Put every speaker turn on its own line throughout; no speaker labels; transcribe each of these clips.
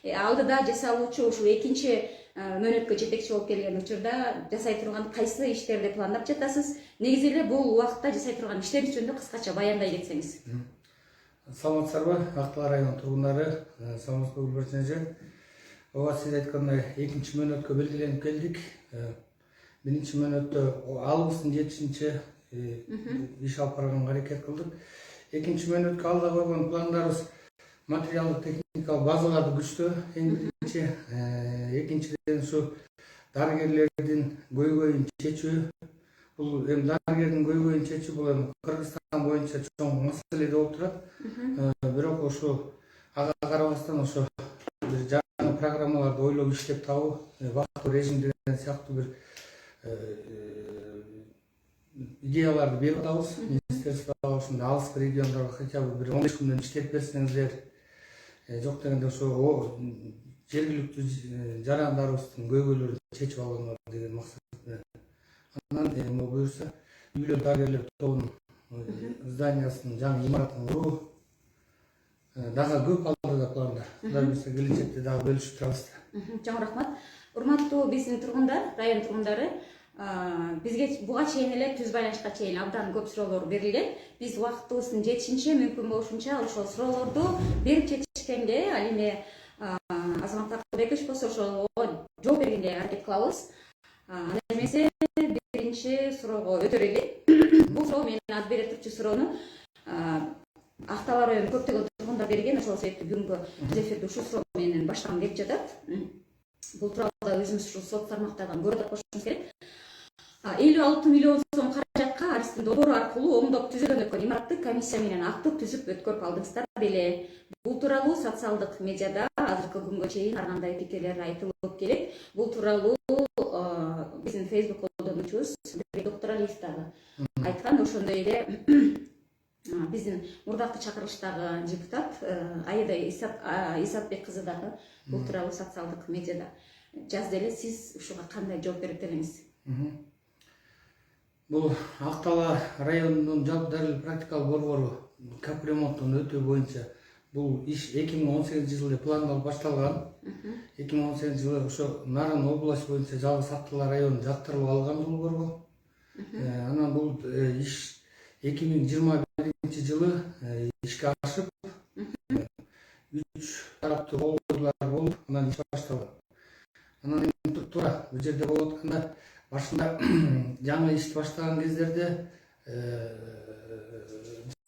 алдыда жасалуучу ушул экинчи мөөнөткө жетекчи болуп келген учурда жасай турган кайсы иштерди пландап жатасыз? Негизи эле бул убакытта жасай турган иштериңиз жөнүндө кыскача баяндай кетсеңиз.
Саламатсыздарбы, Актала районунун тургундары, саламатсызбы Гүлбарчын эже. Ооба, сиз айткандай экинчи мөөнөткө белгиленип келдик. Биринчи мөөнөттө августтун 7-чи иш алып барганга аракет кылдык. Экинчи мөөнөткө алда койгон пландарыбыз материалдык техникалык базаларды күчтөө, эң биринчи. Экинчиден ушу дарыгерлердин көйгөйүн чечүү. Бул эми дарыгердин көйгөйүн чечүү бул эми Кыргызстан боюнча чоң маселе болуп турат. Бирок ошо ага карабастан ошо бир жаңы программаларды ойлоп иштеп табуу, вакыттуу режим деген сыяктуу бир идеяларды берип атабыз. Министерствого ушундай алыскы региондорго хотя бы бир 15 күндөн иштеп берсеңиздер, жок дегенде ошо жергиликтүү жарандарыбыздын көйгөйлөрүн чечип алганга деген максат менен. Анан буюрса үйлөр дарыгерлер тобунун зданиясынын жаңы имаратын куруу дагы көп алдыда планда. Кудай буюрса келечекте дагы бөлүшүп турабыз.
Чоң рахмат. Урматтуу биздин тургундар, район тургундары, бизге буга чейин эле түз байланышка чейин абдан көп суроолор берилген. Биз убактыбыздын жетишинче, мүмкүн болушунча ошол суроолорду берип жетишкенге, ал эми Азамат Акылбекович болсо ошого жооп бергенге аракет кылабыз. Анда эмесе биринчи суроого өтөрөлү. Бул суроо мен аз бере турчу суроону Актала районунун көптөгөн тургундар берген, ошол себептен бүгүнкү эфирде ушул суроо менен баштагым келип жатат. Бул тууралуу өзүбүз ушул сот тармактардан көрүп атпашыбыз керек. 56 миллион сом каражатка Аристин долбоору аркылуу оңдоп түзүлгөн өткөн имаратты комиссия менен актып түзүп өткөрүп алдыңыздар беле. Бул тууралуу социалдык медиада азыркы күнгө чейин ар кандай пикирлер айтылып келет. Бул тууралуу биздин Facebook колдонуучубуз доктор Алиев дагы айткан. Ошондой эле биздин мурдакы чакырылыштагы депутат Аида Исатбек кызы дагы бул тууралуу социалдык медиада жазды эле. Сиз ушуга кандай жооп берет элеңиз?
Бул Актала районунун жалпы дарылык практикалык борбору капремонттун өтүү боюнча бул иш 2018 жылы пландалып башталган. 2018 жылы ошо Нарын область боюнча жалгыз Актала району жактырылып алган долбоорго. Анан бул иш 2021 жылы ишке ашып, 3 тараптуу болуулар болуп, анан иш башталган. Анан туура бул жерде болуп атканда башында жаңы иш баштаган кездерде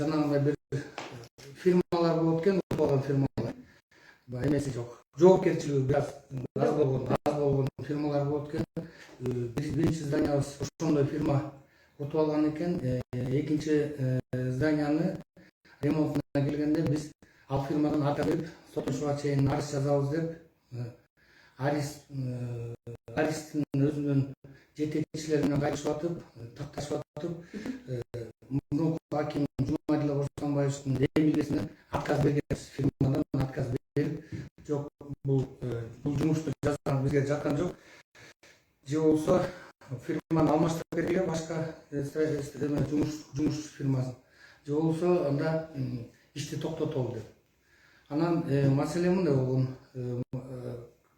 жанагындай бир фирмалар болуп экен, болгон фирмалар. Эмеси жок. Жоопкерчилиги бир аз болгон фирмалар болуп экен. Биринчи зданиябыз ошондой фирма утуп алган экен. Экинчи зданияны ремонтуна келгенде биз ал фирмадан ата берип, сотушуга чейин арыз жазабыз деп, Аристин өзүнүн жетекчилери менен кайтышып атып, такташып атып, мурунку аким Жумадилла Борсонбаевдин демилгесине отказ берген, фирмадан отказ берип, жок бул жумушту жазган бизге жаккан жок. Же болсо фирманы алмаштырып бергиле башка жумуш фирмасын. Же болсо анда ишти токтотолу деп. Анан маселе мындай болгон.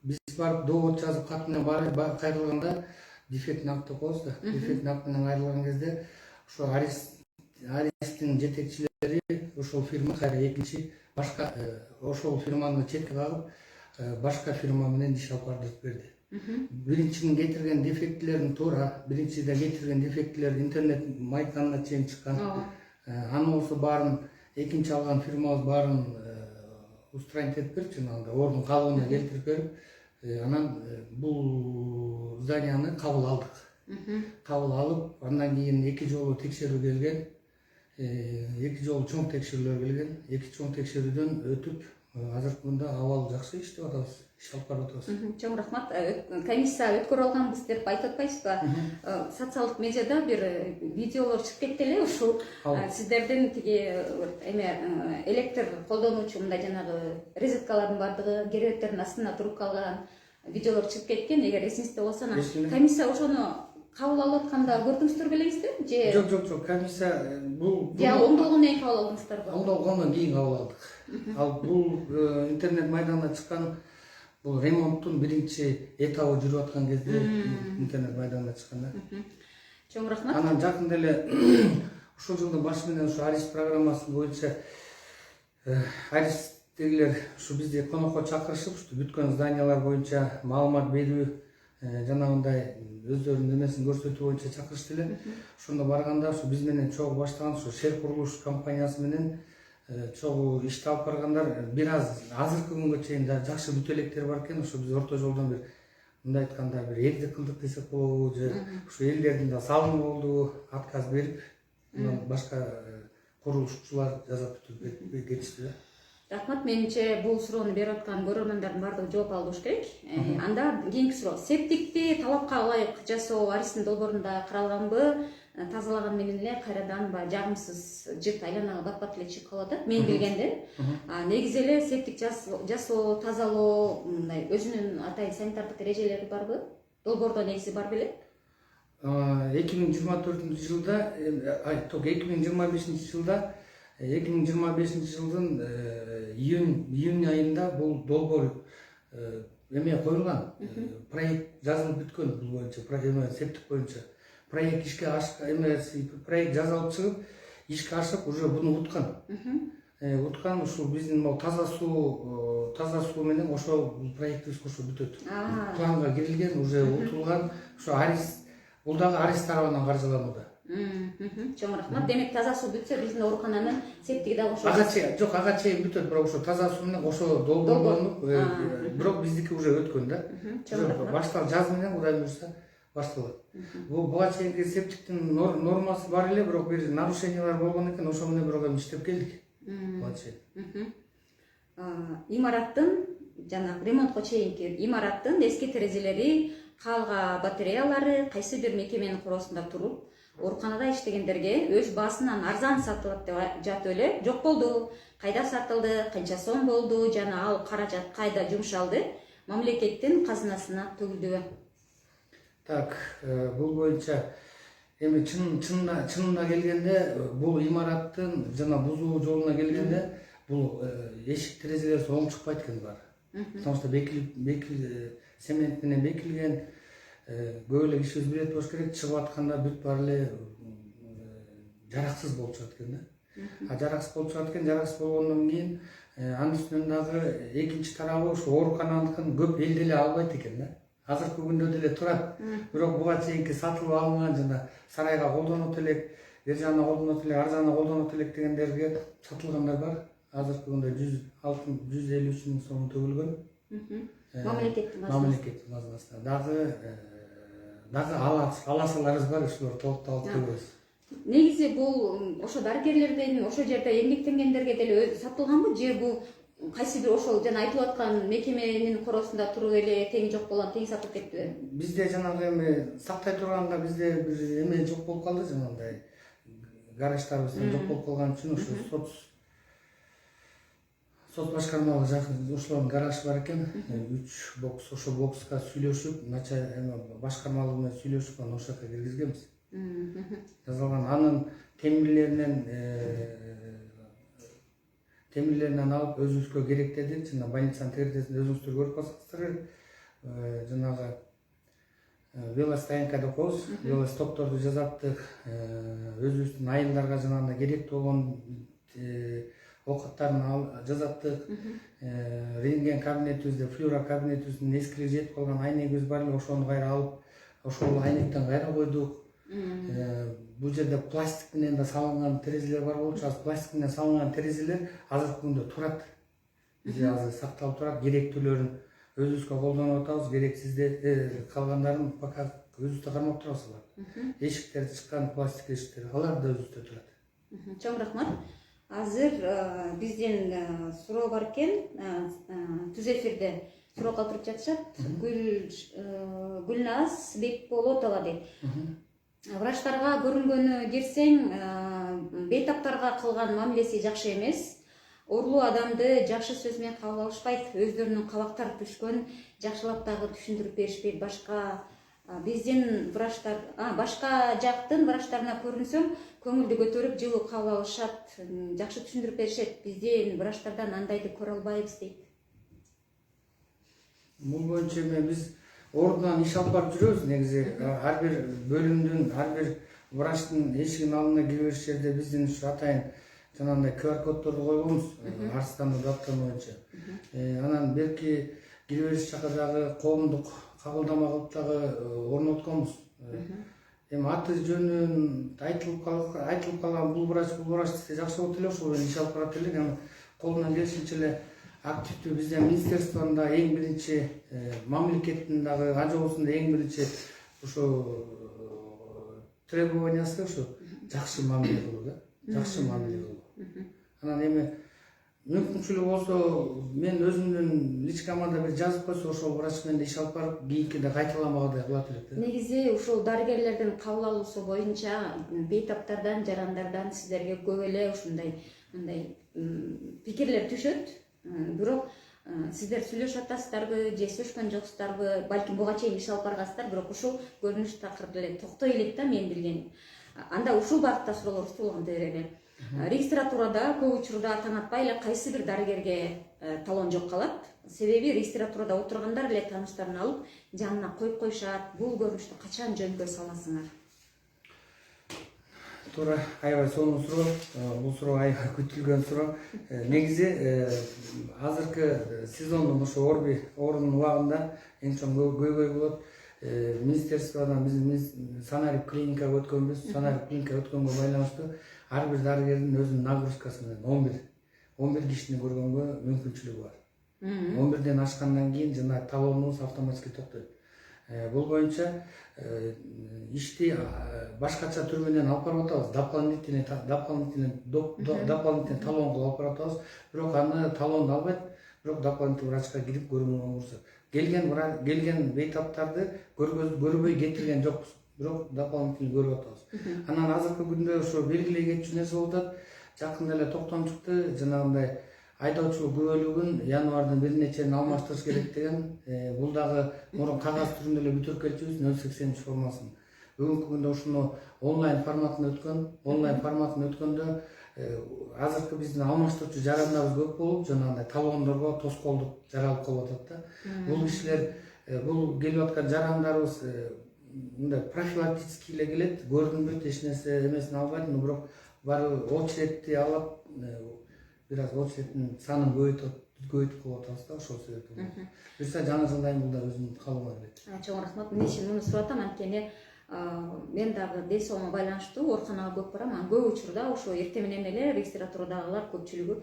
Биз барып довод жазып кат менен кайрылганда дефектный акт деп коебуз да. Дефектный акт менен кайрылган кезде ошо Аристин жетекчилери ошол фирма кайра экинчи башка ошол фирманы четке кагып башка фирма менен иш алып бардырып берди. Биринчинин кетирген дефектилерин туура, биринчиден кетирген дефектилер интернет майданына чейин чыккан. Аны болсо баарын экинчи алган фирмабыз баарын устранить этип берип, жанагындай ордун калыбына келтирип берип, анан бул зданияны кабыл алдык. Кабыл алып, андан кийин 2 жолу текшерүү келген. 2 жолу чоң текшерүүлөр келген. 2 чоң текшерүүдөн өтүп, азыркы күндө абал жакшы иштеп атабыз. Иш алып барып атабыз.
Чоң рахмат. Комиссия өткөрүп алганбыз деп айтып атпайсызбы? Социалдык медиада бир видеолор чыгып кетти эле, ушул сиздердин тиги электр колдонуучу мындай жанагы розеткалардын бардыгы керебеттердин астына туруп калган видеолор чыгып кеткен. Эгер эсиңизде болсо, комиссия ошону кабыл алып атканда көрдүңүздөр белеңизби? Же
Жок, комиссия бул
оңдолгондон кийин кабыл алдыңыздарбы?
Оңдолгондон кийин кабыл алдык. Ал бул интернет майданына чыккан бул ремонттун биринчи этабы жүрүп аткан кезде интернет майданына чыкканда.
Чоң рахмат.
Анан жакында эле ушул жылдын башы менен ушу Арис программасы боюнча Арistегилер ушу бизди конокко чакырышып, ушу бүткөн зданиялар боюнча маалымат берүү, жанагындай өздөрүнүн эмесин көрсөтүү боюнча чакырышты эле. Ошондо барганда ушу биз менен чогуу баштаган ушу Шер курулуш компаниясы менен чогуу ишти алып баргандар бир аз азыркы күнгө чейин жакшы бүтө электер бар экен. Ошо биз орто жолдон бир мындай айтканда бир элдик кылдык десек болобу, же ушу элдердин да салымы болду, отказ берип, башка курулушчулар жасап бүтүп кетишти да.
Рахмат, менимче бул суроону берип аткан көрөрмандардын баардыгы жооп алыш керек. Анда кийинки суроо: септикти талапка ылайык жасоо Аристин долбоорунда каралганбы? Тазалаган менен эле кайрадан жагымсыз жыт айланага батпат эле чыгып калып атат. Мен билгенден негизи эле септик жасоо, тазалоо мындай өзүнүн атайын санитардык эрежелери барбы? Долбоордо негизи бар беле?
2024 жылда, 2025 жылда 2025 жылдын июнь айында бул долбоор эме коюлган, проект жазылып бүткөн бул боюнча, септик боюнча. Проект ишке проект жазылып чыгып, ишке ашып, уже буну уткан. Уткан ушул биздин могу таза суу менен ошо проектибиз ошо бүтөт. Планга кирилген, уже утулган. Ошо Арис, бул дагы Арис тарабынан каржыланууда.
Чоң рахмат. Демек таза суу бүтсө биздин оорукананын септиги дагы ошо.
Ага чейин бүтөт, бирок ошо таза суу менен ошо долбоорлонуп, бирок биздики уже өткөн да. Башталып жаз менен Кудай буйрса башталат. Буга чейинки септиктин нормасы бар эле, бирок бир нарушениялар болгон экен, ошо менен бирок эми иштеп келдик. Буга чейин.
Имараттын жана ремонтко чейинки имараттын эски терезелери, калга батареялары кайсы бир мекеменин короосунда туруп, ооруканада иштегендерге өз баасынан арзан сатылат деп жатып эле жок болду. Кайда сатылды, канча сом болду жана ал каражат кайда жумшалды? Мамлекеттин казынасына төгүлдүбү?
Так, бул боюнча эми чынына келгенде, бул имараттын жана бузуу жолуна келгенде, бул эшик терезелери оң чыкпайт экен баары. Потому что цемент менен бекилген, көп эле кишибиз билет болуш керек, чыгып атканда бүт баары эле жараксыз болуп чыгат экен да. Жараксыз болуп чыгат экен, жараксыз болгондон кийин анын үстүнөн дагы экинчи тарабы ушу оорукананыкын көп эл деле албайт экен да. Азыркы күндө деле турат, бирок буга чейинки сатылып алынган жана сарайга колдонот элек, бер жагына колдонот элек, ар жагына колдонот элек дегендерге сатылгандар бар. Азыркы күндө 153 миң сом төгүлгөн. Мамлекеттин казынасына. Дагы аласаларыбыз бар, ушулар толукталып төгөбүз.
Негизи бул ошо дарыгерлерден, ошо жерде эмгектенгендерге деле сатылганбы, же бул кайсы бир ошол жана айтылып аткан мекеменин короосунда туруп эле тең жок болгон, тең сатылып кетти?
Бизде жанагы эми сактай турганга бизде бир эме жок болуп калды, жанагындай гараждарыбыз жок болуп калган үчүн ошо соц башкармалык жакын ошолордун гаражы бар экен. 3 бокс, ошо бокска сүйлөшүп, башкармалык менен сүйлөшүп, аны ошол жака киргизгенбиз. Жазылган анын темирлеринен алып өзүбүзгө керектерди, жана больницанын терезесин өзүңүздөр көрүп калсаңыздар керек. Жанагы велостоянка деп коебуз, велостопторду жасаптык, өзүбүздүн айылдарга жанагындай керектүү болгон оокаттарын жасаптык. Рентген кабинетибизде, флюора кабинетибиздин эскилиги жетип калган айнегибиз бар эле, ошону кайра алып, ошол айнектен кайра койдук. Бул жерде пластик менен да салынган терезелер бар болчу, азыр пластик менен салынган терезелер азыркы күндө турат. Бизде азыр сакталып турат, керектүүлөрүн өзүбүзгө колдонуп атабыз, керексиз калгандарын пока өзүбүздө кармап турабыз. Эшиктер чыккан пластик эшиктер, алар да өзүбүздө турат.
Чоң рахмат. Азыр бизден суроо бар экен, түз эфирде суроо калтырып жатышат. Гүлназ Бекболотова дейт. Врачтарга көрүнгөнү кирсең, бейтаптарга кылган мамилеси жакшы эмес. Орлуу адамды жакшы сөз менен кабыл алышпайт. Өздөрүнүн кабактары түшкөн, жакшылап дагы түшүндүрүп беришпейт. Биздин врачтар, башка жактын врачтарына көрүнсөң, көңүлдү көтөрүп, жылуу кабыл алышат, жакшы түшүндүрүп беришет. Биздин врачтардан андайды көрө албайбыз дейт.
Бул боюнча биз ордунан иш алып барып жүрөбүз. Негизи ар бир бөлүмдүн, ар бир врачтын эшигинин алдына кире бериш жерде биздин ушу атайын жанагындай QR коддорду койгонбуз. Арстан даптар боюнча. Анан берки кире бериш жака дагы коомдук кабылдама кылып дагы орнотконбуз. Эми аты жөнүн айтылып калган бул врач десе жакшы болот эле, ошол менен иш алып барат элек. Эми колунан келишинче эле активдүү биздин министерствонун да эң биринчи мамлекеттин дагы ажоосунда эң биринчи ошо требованиясы ошо жакшы мамиле кылуу да, жакшы мамиле кылуу. Анан эми мүмкүнчүлүгү болсо мен өзүмдүн личкама да бир жазып койсо ошол врач менен иш алып барып кийинкиде кайталамагандай кылат элек да.
Негизи ушул дарыгерлердин кабыл алуусу боюнча бейтаптардан, жарандардан сиздерге көп эле ушундай пикирлер түшөт. Бирок сиздер сүйлөшүп атасыздарбы, же сүйлөшкөн жоксуздарбы, балким буга чейин иш алып баргансыздар, бирок ушул көрүнүш такыр эле токтой элек да мен билгеним. Анда ушул багытта суроолор стуулган берели. Регистратурада көп учурда таң атпай эле кайсы бир дарыгерге талон жок калат. Себеби регистратурада отургандар эле тааныштарын алып, жанына коюп коюшат. Бул көрүнүштү качан жөнкөй саласыңар?
Туура, аябай сонун суроо. Бул суроо аябай күтүлгөн суроо. Негизи азыркы сезондун ошо оорунун убагында эң чоң көйгөй болот. Министерстводон биз санарип клиникага өткөнбүз. Санарип клиникага өткөнгө байланыштуу ар бир дарыгердин өзүнүн нагрузкасы менен 11 кишини көргөнгө мүмкүнчүлүгү бар. 11ден ашкандан кийин жана талонубуз автоматически токтойт. Бул боюнча ишти башкача түр менен алып барып атабыз. Дополнительный талон кылып алып барып атабыз. Бирок аны талонду албайт, бирок дополнительный врачка кирип көрүүгө уруксат. Келген бейтаптарды көрбөй кетирген жокпуз. Бирок дополнительный көрүп атабыз. Анан азыркы күндө ошо белгилей кетчү нерсе болуп атат. Жакында эле токтом чыкты. Жанагындай айдоочулук күбөлүгүн январдын 1-черин алмаштырыш керек деген. Бул дагы мурун кагаз түрүндө эле бүтүрүп келчүбүз 083 формасын. Бүгүнкү күндө ушуну онлайн форматын өткөндө азыркы биздин алмаштыруучу жарандарыбыз көп болуп, жанагындай талондорго тоскоолдук жаралып калып атат да. Бул кишилер, бул келип аткан жарандарыбыз мындай профилактический эле келет, көрүнбөйт, эч нерсе эмесин албайт, бирок барып очередти алып, бир аз очередтин санын көбөйтүп коюп атабыз да, ошол себептен. Буюрса жаңы жылдан бул да өзүнүн калыбына кирет.
Чоң рахмат. Мен муну сурап атам, анткени мен дагы десоомго байланыштуу ооруканага көп барам. Анан көп учурда ошо эртең менен эле регистратурадагылар көпчүлүгү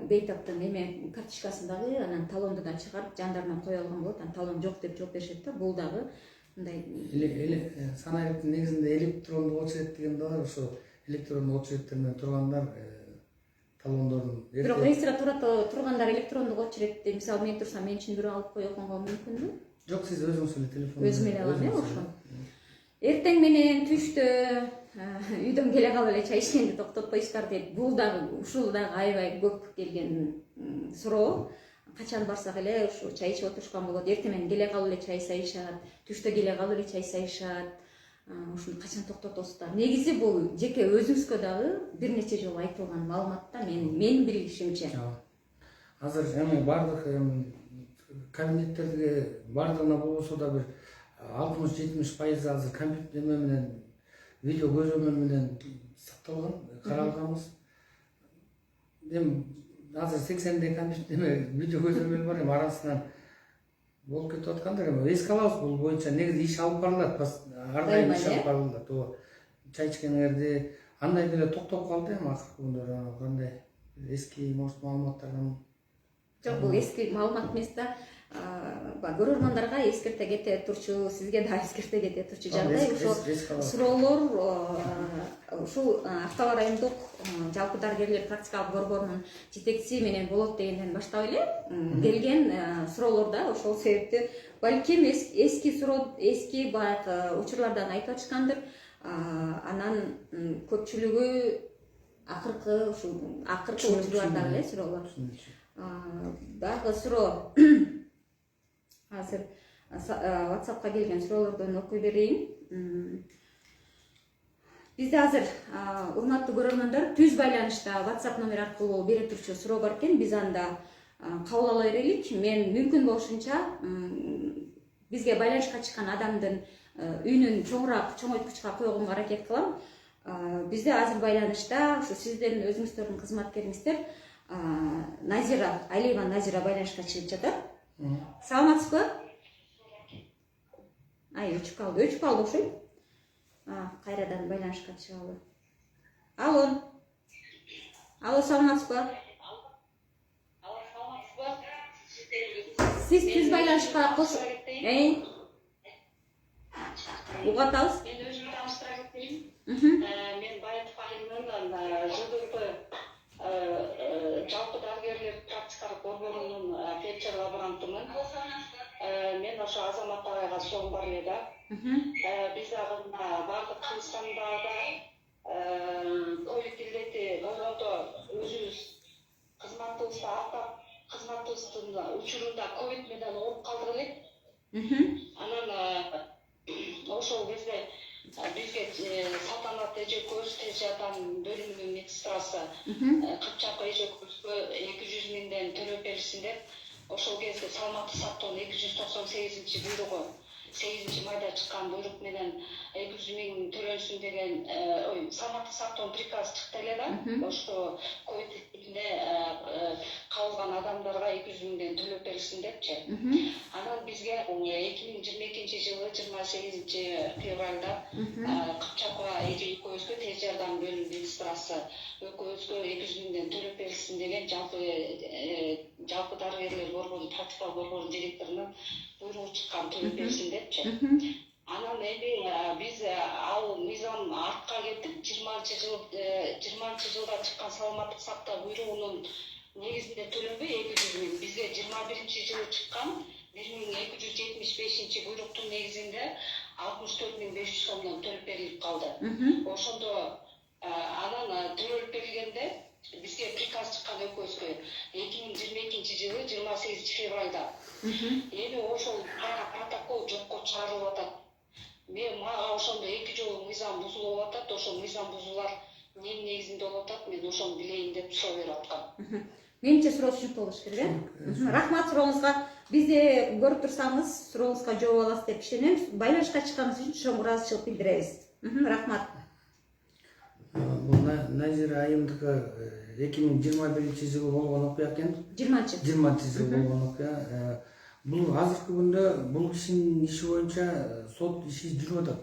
бейтаптын эме карточкасындагы анан талонду да чыгарып жандарына кое алган болот. Анан талон жок деп жооп беришет да. Бул дагы мындай
санариптин негизинде электрондук очеред деген да бар. Ошо электрондук очередтер менен тургандар талондордун
бирок регистратурада тургандар электрондук очередти мисалы мен турсам мен үчүн бирөө алып койгонго мүмкүнбү?
Жок, сиз өзүңүз эле телефон
өзүм эле алам, ошо. Эртең менен түштө үйдөн келе калып эле чай ичкенди токтотпойсуздар дейт. Бул дагы ушул дагы аябай көп келген суроо. Качан барсак эле ушу чай ичип отурушкан болот. Эртең менен келе калып эле чай сайышат, түштө келе калып эле чай сайышат. Ушуну качан токтотосуздар? Негизи бул жеке өзүңүзгө дагы бир нече жолу айтылган маалымат да, менин билишимче.
Азыр эми бардык кабинеттерге бардыгына болбосо да бир 60-70% азыр компьютер менен, видео көзөмөл менен сакталган, каралганбыз. Эми азыр 80дей компьютер видео көзөмөл бар, эми арасынан болуп кетип аткандар. Эми эске алабыз, бул боюнча негизи иш алып барылат, ар дайым иш алып барылат. Чай ичкениңерди андай деле токтоп калды эми акыркы күндөрү кандай эски маалыматтардан.
Жок, бул эски маалымат эмес да. Көрөрмандарга эскерте кете турчу, сизге да эскерте кете турчу жагдай ошол суроолор ушул Актау райондук жалпы дарыгерлер практикалык борборунун жетекчиси менен болот дегенден баштап эле келген суроолор да ошол себептүү балким эски баягы учурлардан айтып атышкандыр. Анан көпчүлүгү акыркы учурлардагы эле суроолор. Дагы суроо азыр WhatsApp'ка келген суроолордон окуй берейин. Бизде азыр урматтуу көрөрмандар түз байланышта WhatsApp номер аркылуу бере турчу суроо бар экен. Биз анда кабыл ала берелик. Мен мүмкүн болушунча бизге байланышка чыккан адамдын үйүнүн чоңойткучка койгонго аракет кылам. Бизде азыр байланышта ушу сиздердин өзүңүздөрдүн кызматкериңиздер Назира, Алиева Назира байланышка чыгып жатат. Саламатсызбы? Ай, өчүп калды окшойт. Кайрадан байланышка чыгалы. Алло, саламатсызбы? Сиз түз байланышка кошуп, угатабыз.
Мен өзүмдү таныштыра кетейин. Мен Байытов айылынан ЖДП жалпы дарыгерлер практикалык борборунун фельдшер лаборантымын. Мен ошо Азамат агайга суроом бар эле да. Биз дагы бардык Кыргызстандагы ковид илдети болгондо өзүбүз кызматыбызды актап, кызматыбыздын учурунда ковид менен ооруп калдык элек. Анан ошол кезде бизге Салтанат эжекөз тез жардам бөлүмүнүн медсестрасы Кыпчак эжекөзгө 200 миңден төлөп берилсин деп ошол кезде саламаттык сактоонун 298-буйругу 8 майда чыккан буйрук менен 200 миң төлөнсүн деген саламаттык сактоонун приказы чыкты эле да. Ошо ковидде кабылган адамдарга 200 миңден төлөп берилсин депчи. Анан бизге 2022-жылы 28-февралда Кыпчакова эжекөзгө тез жардам бөлүмүнүн медсестрасы экөөбүзгө 200 миңден төлөп берилсин деген жалпы дарыгерлер борборунун практикалык борборунун директорунун буйругу чыккан, төлөп берилсин депчи. Анан эми биз ал мыйзам артка кетип 20-жылда чыккан саламаттык сактоо буйругунун негизинде төлөнбөй 200 миң. Бизге 21-жылы чыккан 1275 буйруктун негизинде 64.500 сомдон төлөп берилип калды. Ошондо анан төлөп берилгенде бизге приказ чыккан экөөбүзгө 2022-жылы 28 февралда. Эми ошол протокол жокко чыгарылып атат. Мен мага ошондо 2 жолу мыйзам бузулуп атат. Ошол мыйзам бузуулар эмненин негизинде болуп атат, мен ошону билейин деп суроо берип аткам.
Менимче суроо түшүнүктүү болуш керек, Рахмат сурооңузга. Бизде көрүп турсаңыз, сурооңузга жооп аласыз деп ишенем. Байланышка чыкканыңыз үчүн чоң ыраазычылык билдиребиз. Рахмат.
Бул Назира айымдыкы 2021-жылы болгон окуя экен. 20-жылы болгон окуя. Бул азыркы күндө бул кишинин иши боюнча сот иши жүрүп атат.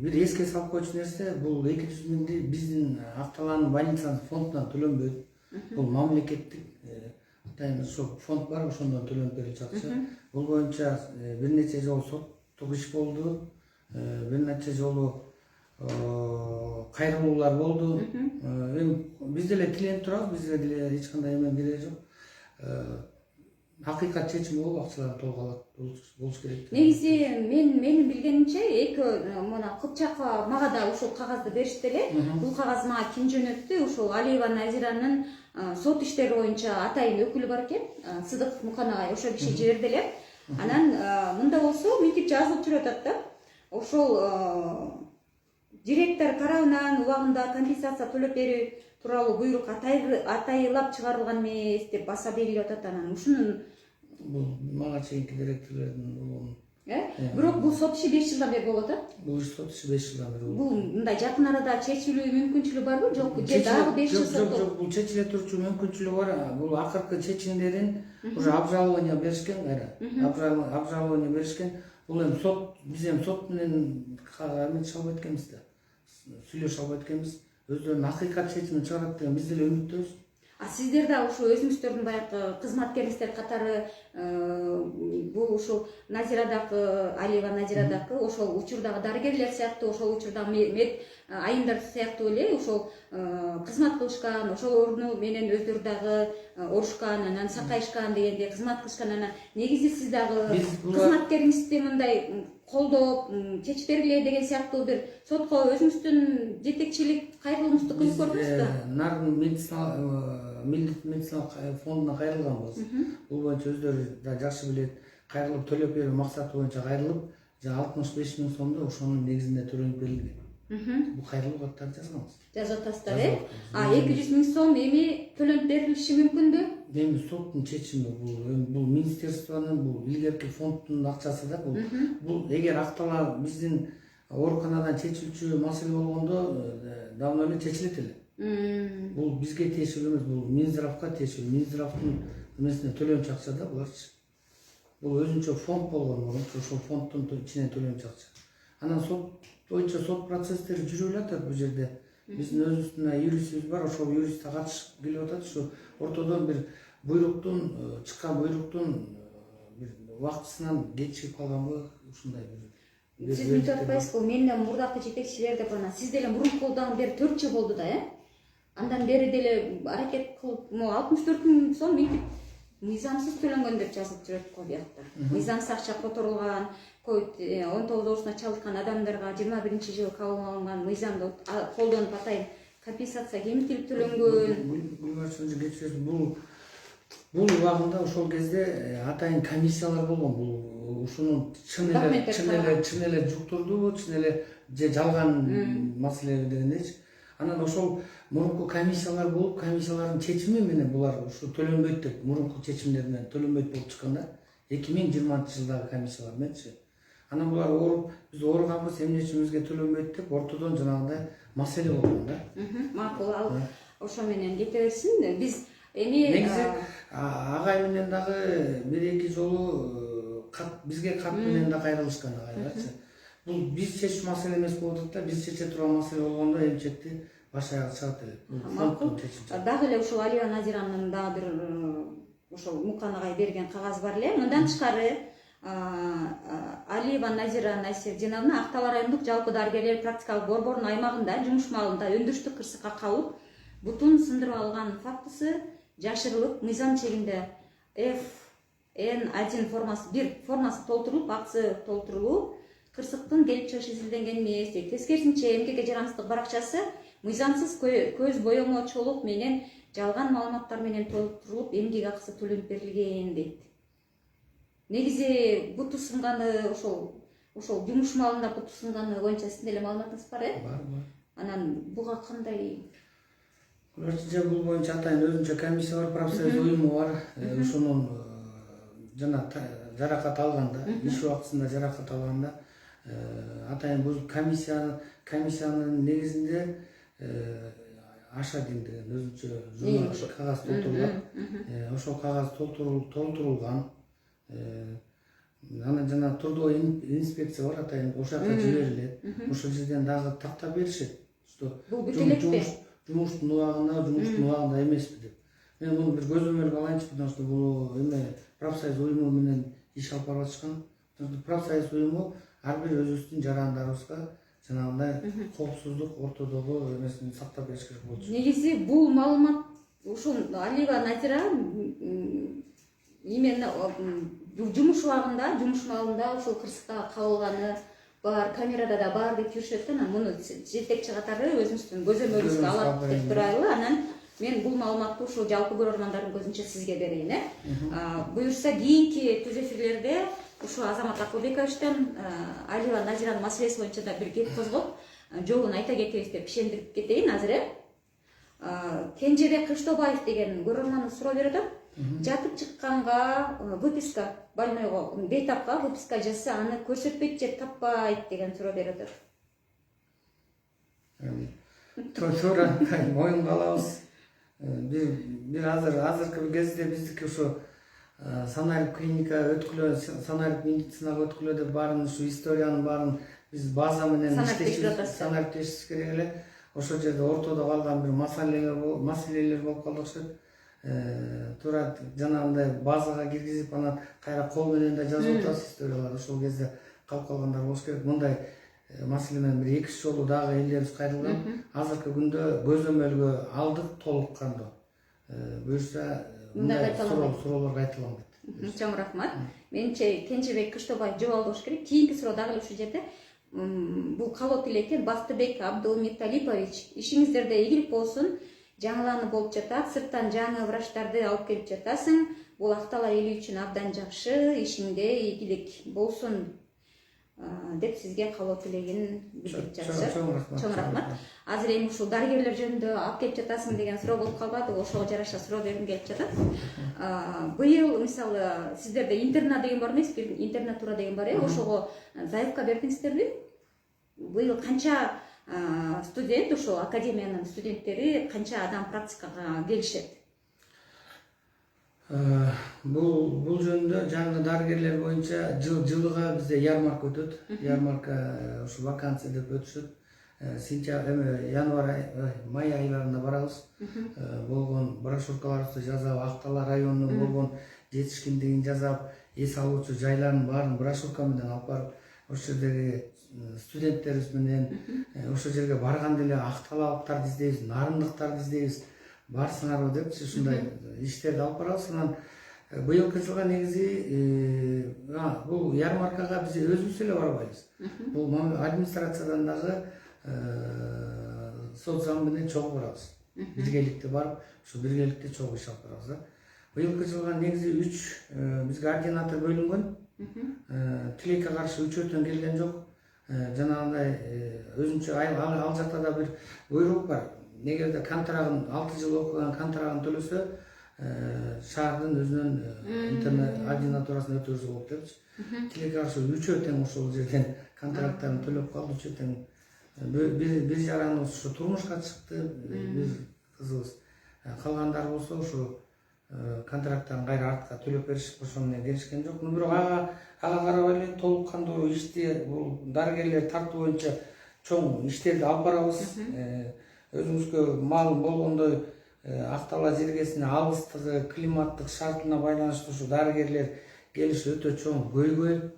Бир эске салып койчу нерсе, бул 200 миңди биздин акталган больницанын фондунан төлөнбөйт. Бул мамлекеттик ошо фонд бар, ошондон төлөнүп берилип жатчы. Бул боюнча бир нече жолу соттук иш болду, бир нече жолу кайрылуулар болду. Биз деле тиленип турабыз, бизге деле эч кандай эме кереги жок. Акыйкат чечими болуп акчаларды толук болуш керек.
Негизи менин билгенимче мына Кыпчакка мага да ушул кагазды беришти эле. Бул кагаз мага ким жөнөттү? Ушул Алиева Назиранын сот иштери боюнча атайын өкүлү бар экен, Сыдык Мукан агай, ошол киши жиберди эле. Анан мында болсо мынтип жазылып жүрүп атат да. Ошол директор тарабынан убагында компенсация төлөп берүү тууралуу буйрук атайылап чыгарылган эмес деп баса берилип атат. Анан ушунун
бул мага чейинки директорлордун
бирок бул сот иши 5 жылдан бери болуп атат.
Бул сот иши 5 жылдан бери болуп.
Бул мындай жакын арада чечилүү мүмкүнчүлүгү барбы, жокпу? Же дагы 5 жыл сот?
Жок, бул чечиле турчу мүмкүнчүлүгү бар. Бул акыркы чечимдерин уже обжалование беришкен кайра. Обжалование беришкен. Бул эми сот, биз эми сот менен чалып эткенбиз да. Сүйлөшүп алып эткенбиз. Өздөрүнүн акыйкат чечимин чыгарат деген биз деле үмүттөбүз.
Сиздер да ушу өзүңүздөрдүн баягы кызматкериңиздер катары бул ушул Назирадагы, Алиева Назирадагы ошол учурдагы дарыгерлер сыяктуу, ошол учурдагы мед айымдар сыяктуу эле ошол кызмат кылышкан, ошол орну менен өздөрү дагы орушкан, анан сакайышкан дегендей кызмат кылышкан. Анан негизи сиз дагы кызматкериңизди мындай колдоп, чечип бергиле деген сыяктуу бир сотко өзүңүздүн жетекчилик кайрылууңузду күнүп көрдүңүз да?
Нарын медициналык фондуна кайрылганбыз. Бул боюнча өздөрү да жакшы билет. Кайрылып төлөп берүү максаты боюнча кайрылып, 65 миң сомду ошонун негизинде төлөнүп берилген. Бул кайрылуу каттарды жазганбыз.
Жазып атасыздар, э? 200 миң сом эми төлөнүп берилиши мүмкүндү?
Эми соттун чечими бул министерствонун, бул илгерки фонддун акчасы да бул эгер актала биздин ооруканадан чечилчү маселе болгондо давно эле чечилет эле. Бул бизге тиешелүү эмес, бул Минздравга тиешелүү. Минздравдын эмесине төлөнчү акча да буларчы. Бул өзүнчө фонд болгон мурун, ошол фонддун ичинен төлөнчү акча. Анан сот боюнча сот процесстери жүрүп элатат бул жерде. Биздин өзүбүздүн юристибиз бар, ошол юристке катышып келип атат. Ушу ортодон бир буйруктун чыккан буйруктун бир убактысынан кечигип калганбы, ушундай бир.
Сиз бүтүп атпайсызбы? Менден мурдакы жетекчилер деп анан сиз деле мурун колдон бери 4 жыл болду да, э? Андан бери деле аракет кылып, 64 миң сом минтип мыйзамсыз төлөнгөн деп жазылып жүрөт го биякта. Мыйзамсыз акча которулган, 19-осуна чалыткан адамдарга 21-жылы кабыл алынган мыйзамды колдонуп атайын компенсация кемитилип төлөнгөн.
Гүлбарчын кечиресиз, бул убагында ошол кезде атайын комиссиялар болгон. Бул ушунун чын эле жуктурду, чын эле же жалган маселе дегендейчи. Анан ошол мурунку комиссиялар болуп, комиссиялардын чечими менен булар ушу төлөнбөйт деп, мурунку чечимдер менен төлөнбөйт болуп чыкканда 2020-жылдагы комиссиялар мененчи. Анан булар ооруп, биз ооруганбыз, эмне үчүн бизге төлөнбөйт деп ортодон жанагындай маселе болгон да.
Макул, ал ошо менен кете берсин. Биз эми
негизи агай менен дагы 1-2 жолу бизге кат менен да кайрылышкан агайларчы. Бул биз чечүү маселе эмес болуп атат да, биз чече турган маселе болгондо эмчекти баш аягы чыгат эле.
Макул. Дагы эле ушул Алия Назиранын дагы бир ошол Мукан агай берген кагаз бар эле. Мындан тышкары Алиева Назира Насирдиновна Актал райондук жалпы дарыгерлер практикалык борборунун аймагында жумуш маалында өндүрүштүк кырсыкка кабып, бутун сындырып алган фактысы жашырылып, мыйзам чегинде FN1 формасы 1 формасы толтурулуп, аксы толтурулуп, кырсыктын келип чыгышы изилденген эмес. Тескерисинче МКК жарандык баракчасы мыйзамсыз көз боемочулук менен жалган маалыматтар менен толтурулуп, эмгек акысы төлөнүп берилген дейт. Негизи буту сынганы ошол жумуш маалында буту сынганы боюнча сиздин деле маалыматыңыз бар, э?
Бар.
Анан буга кандай?
Бул боюнча атайын өзүнчө комиссия бар, профсоюз уюму бар. Ушунун жана жаракат алганда, иш убактысында жаракат алганда атайын бул комиссиянын негизинде Ашадин деген өзүнчө кагаз толтурулат. Ошол кагаз толтурулган. Анан жана трудовой инспекция бар, атайын ошол жака жиберилет. Ошол жерден дагы тактап беришет.
Бул бүтүлөкпү?
Жумуштун убагында эмеспи деп. Мен муну бир көзөмөлгө алайынчы, потому что бул эме профсоюз уюму менен иш алып барып атышкан. Профсоюз уюму ар бир өзүбүздүн жарандарыбызга жанагындай коопсуздук ортодогу эмесин сактап бериш керек болчу.
Негизи бул маалымат ушул Алиева Назира именно жумуш убагында, жумуш маалында ушул кырсыкка кабылганы бар, камерада да бар деп жүрүшөт. Анан муну жетекчи катары өзүбүздүн көзөмөлүбүзгө алат деп турайлы. Анан мен бул маалыматты ушул жалпы көрөрмандардын көзүнчө сизге берейин, э? Буюрса кийинки түз эфирлерде ушу Азамат Акылбековичтен Алиева Назиранын маселеси боюнча да бир кеп козгоп, жолун айта кетебиз деп ишендирип кетейин азыр, э? Кенжебек Кыштобаев деген көрөрманыбыз суроо берип атат. Жатып чыкканга выписка, больнойго, бейтапка выписка жазса, аны көрсөтпөйт же таппайт деген суроо берип атат.
Туура, моюнга алабыз. Бир азыркы кезде биздики ушу санарип клиника өткүлө, санарип медицинага өткүлө деп баарын ушу историянын баарын биз база менен иштешибиз керек эле. Ошол жерде ортодо калган бир маселелер болуп калды окшойт. Туура жанагындай базага киргизип, анан кайра кол менен да жазып атабыз историяларды. Ошол кезде калып калгандар болуш керек. Мындай маселе менен бир 2 жолу дагы элдерибиз кайрылган. Азыркы күндө көзөмөлгө алдык толук кандуу. Буюрса мындай суроолор кайталанбайт.
Чоң рахмат. Менимче Кенжебек Кыштобаев жооп алыш керек. Кийинки суроо дагы ушул жерде. Бул калот эле экен. Бактыбек Абдулметалипович, ишиңиздерде ийгилик болсун. Жаңыланып болуп жатат, сырттан жаңы врачтарды алып келип жатасың. Бул актала эл үчүн абдан жакшы, ишиңде ийгилик болсун. деп сизге каалоо тилегин билдирип жатышат.
Чоң рахмат.
Азыр эми ушул дарыгерлер жөнүндө алып келип жатасың деген суроо болуп калбады, ошого жараша суроо бергим келип жатат. Быйыл мисалы сиздерде интернат деген бар эмес, бир интернатура деген бар ошого заявка бердиңиздерби? Быйыл канча студент, ошо академиянын студенттери канча адам практикага келишет?
Бул жөнүндө жаңы дарыгерлер боюнча жылыга бизде ярмарка өтөт. Ярмарка ушу вакансия деп өтүшөт. Январь, май айларында барабыз. Болгон брошюркаларыбызды жасап, Актала районунун болгон жетишкиндигин жасап, эс алуучу жайларын баарын брошюрка менен алып барып, ошол жердеги студенттерибиз менен ошол жерге барганда эле акталалыктарды издейбиз, нарындыктарды издейбиз. Барсыңарбы депчи ушундай иштерди алып барабыз. Анан быйылкы жылга негизи бул ярмаркага биз өзүбүз эле барбайбыз. Бул администрациядан дагы соцзам менен чогуу барабыз. Биргеликте барып, ушу биргеликте чогуу иш алып барабыз да. Быйылкы жылга негизи 3 бизге ординатор бөлүнгөн. Тилекке каршы 3-өтөн келген жок. Жанагындай өзүнчө ал жакта да бир буйрук бар. Негерде контрагын 6 жыл окуган контрагын төлөсө, шаардын өзүнүн интернет ординатурасын өтөсө болот депчи. Тилекке каршы 3 тең ошол жерден контракттарын төлөп калды, 3 тең. Бир жараныбыз ушу турмушка чыкты, бир кызыбыз. Калгандары болсо ушу контракттарын кайра артка төлөп беришип, ошону менен келишкен жок. Бирок ага карабай эле толук кандуу ишти бул дарыгерлер тартуу боюнча чоң иштерди алып барабыз. Өзүңүзгө маалым болгондой Актала жергесине алыстыгы, климаттык шартына байланыштуу ушу дарыгерлер келиш өтө чоң көйгөй.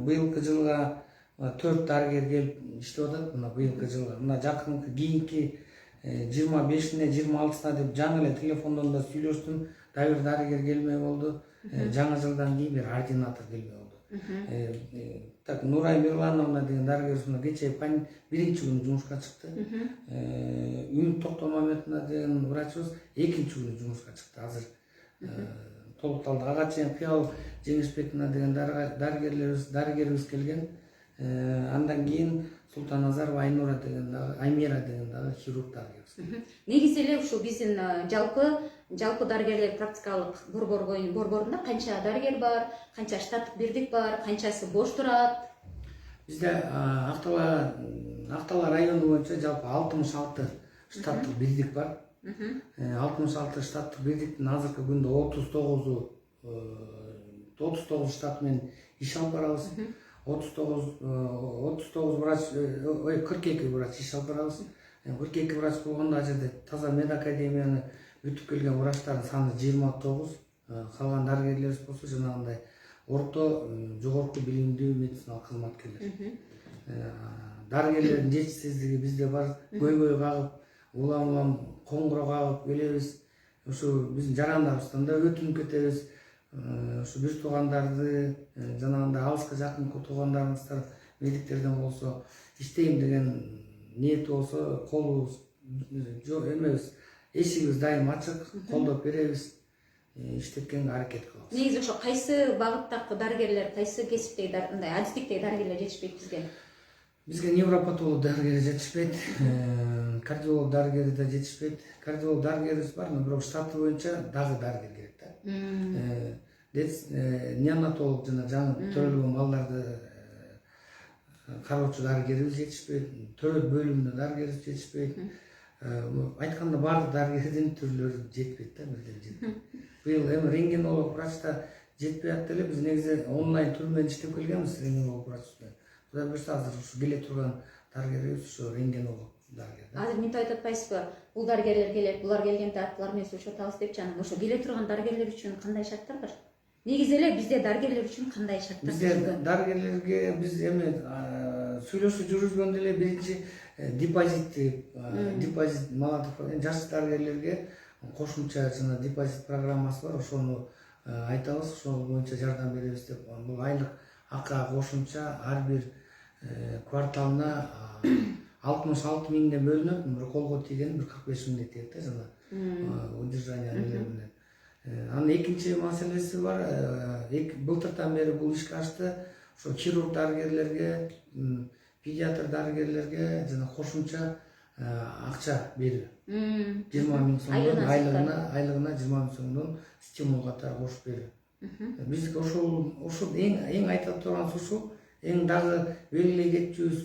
Быйылкы жылга 4 дарыгер келип иштеп атат. Мына быйылкы жылга, мына жакынкы кийинки 25-ине, 26-сына деп жаңы эле телефондон да сүйлөштүм. Дагы бир дарыгер келмей болду. Жаңы жылдан кийин бир ординатор келмей болду. Так, Нурай Мирлановна деген дарыгерибиз кечээ биринчи күнү жумушка чыкты. Үмүт Токтомаметовна деген врачыбыз экинчи күнү жумушка чыкты. Азыр толукталды. Ага чейин Кыял Жеңишбековна деген дарыгерибиз келген. Андан кийин Султаназарова Аймира деген дагы хирург дарыгерибиз.
Негизи эле ушул биздин жалпы дарыгерлер практикалык борборунда канча дарыгер бар, канча штаттык бирдик бар, канчасы бош турат?
Бизде Актала району боюнча жалпы 66 штаттык бирдик бар. 66 штаттык бирдиктин азыркы күндө 39 штат менен иш алып барабыз. 39 врач, 42 врач иш алып барабыз. 42 врач болгондо ал жерде таза медакадемияны бүтүп келген врачтардын саны 29. Калган дарыгерлерибиз болсо жанагындай орто, жогорку билимдүү медициналык кызматкерлер. Дарыгерлердин жетишсиздиги бизде бар. Көйгөй кагып, улам коңгуроо кагып келебиз. Ушу биздин жарандарыбыздан да өтүнүп кетебиз. Ушу бир туугандарды, жанагындай алыска жакын туугандарыбыздар, медиктерден болсо, иштейм деген ниети болсо, колубуз жок эмебиз, эшигибиз дайым ачык, колдоп беребиз, иштеткенге аракет кылабыз.
Негизи ошо кайсы багыттагы дарыгерлер, кайсы кесиптеги адистиктеги дарыгерлер жетишпейт бизге?
Бизге невропатолог дарыгери жетишпейт, кардиолог дарыгери да жетишпейт. Кардиолог дарыгерибиз бар, бирок штаты боюнча дагы дарыгер керек да. Неонатолог жана жаңы төрөлгөн балдарды кароочу дарыгерибиз жетишпейт, төрөт бөлүмүндө дарыгерибиз жетишпейт. Айтканда баардык дарыгердин түрлөрү жетпейт да, бирден жетпейт. Быйыл эми рентгенолог врачта жетпей атты эле, биз негизи онлайн түр менен иштеп келгенбиз рентгенолог врач менен. Кудай буюрса азыр ушу келе турган дарыгерибиз ушу рентгенолог дарыгер.
Азыр минтип айтып атпайсызбы? Бул дарыгерлер келет, булар келгенде булар менен сүйлөшөт депчи, анан ошо келе турган дарыгерлер үчүн кандай шарттар бар? Негизи эле бизде дарыгерлер үчүн кандай шарттар?
Бизде дарыгерлерге биз эми сүйлөшүү жүргүзгөндө эле биринчи депозит малатып жаш дарыгерлерге кошумча жана депозит программасы бар, ошону айтабыз, ошол боюнча жардам беребиз деп. Бул айлык акы кошумча ар бир кварталына 66 миңден бөлүнөт, бир колго тийген 45 миңден тиет да, жана удержание менен. Анын экинчи маселеси бар. Былтыртан бери бул ишке ашты. ошо хирург дарыгерлерге, педиатр дарыгерлерге жана кошумча акча берүү. 20 миң сомдон айлыгына 20 миң сомдон стимул катары кошуп берүү. Биз ошол эң айтып турганыбыз ушул. Эң дагы белгилей кетчүбүз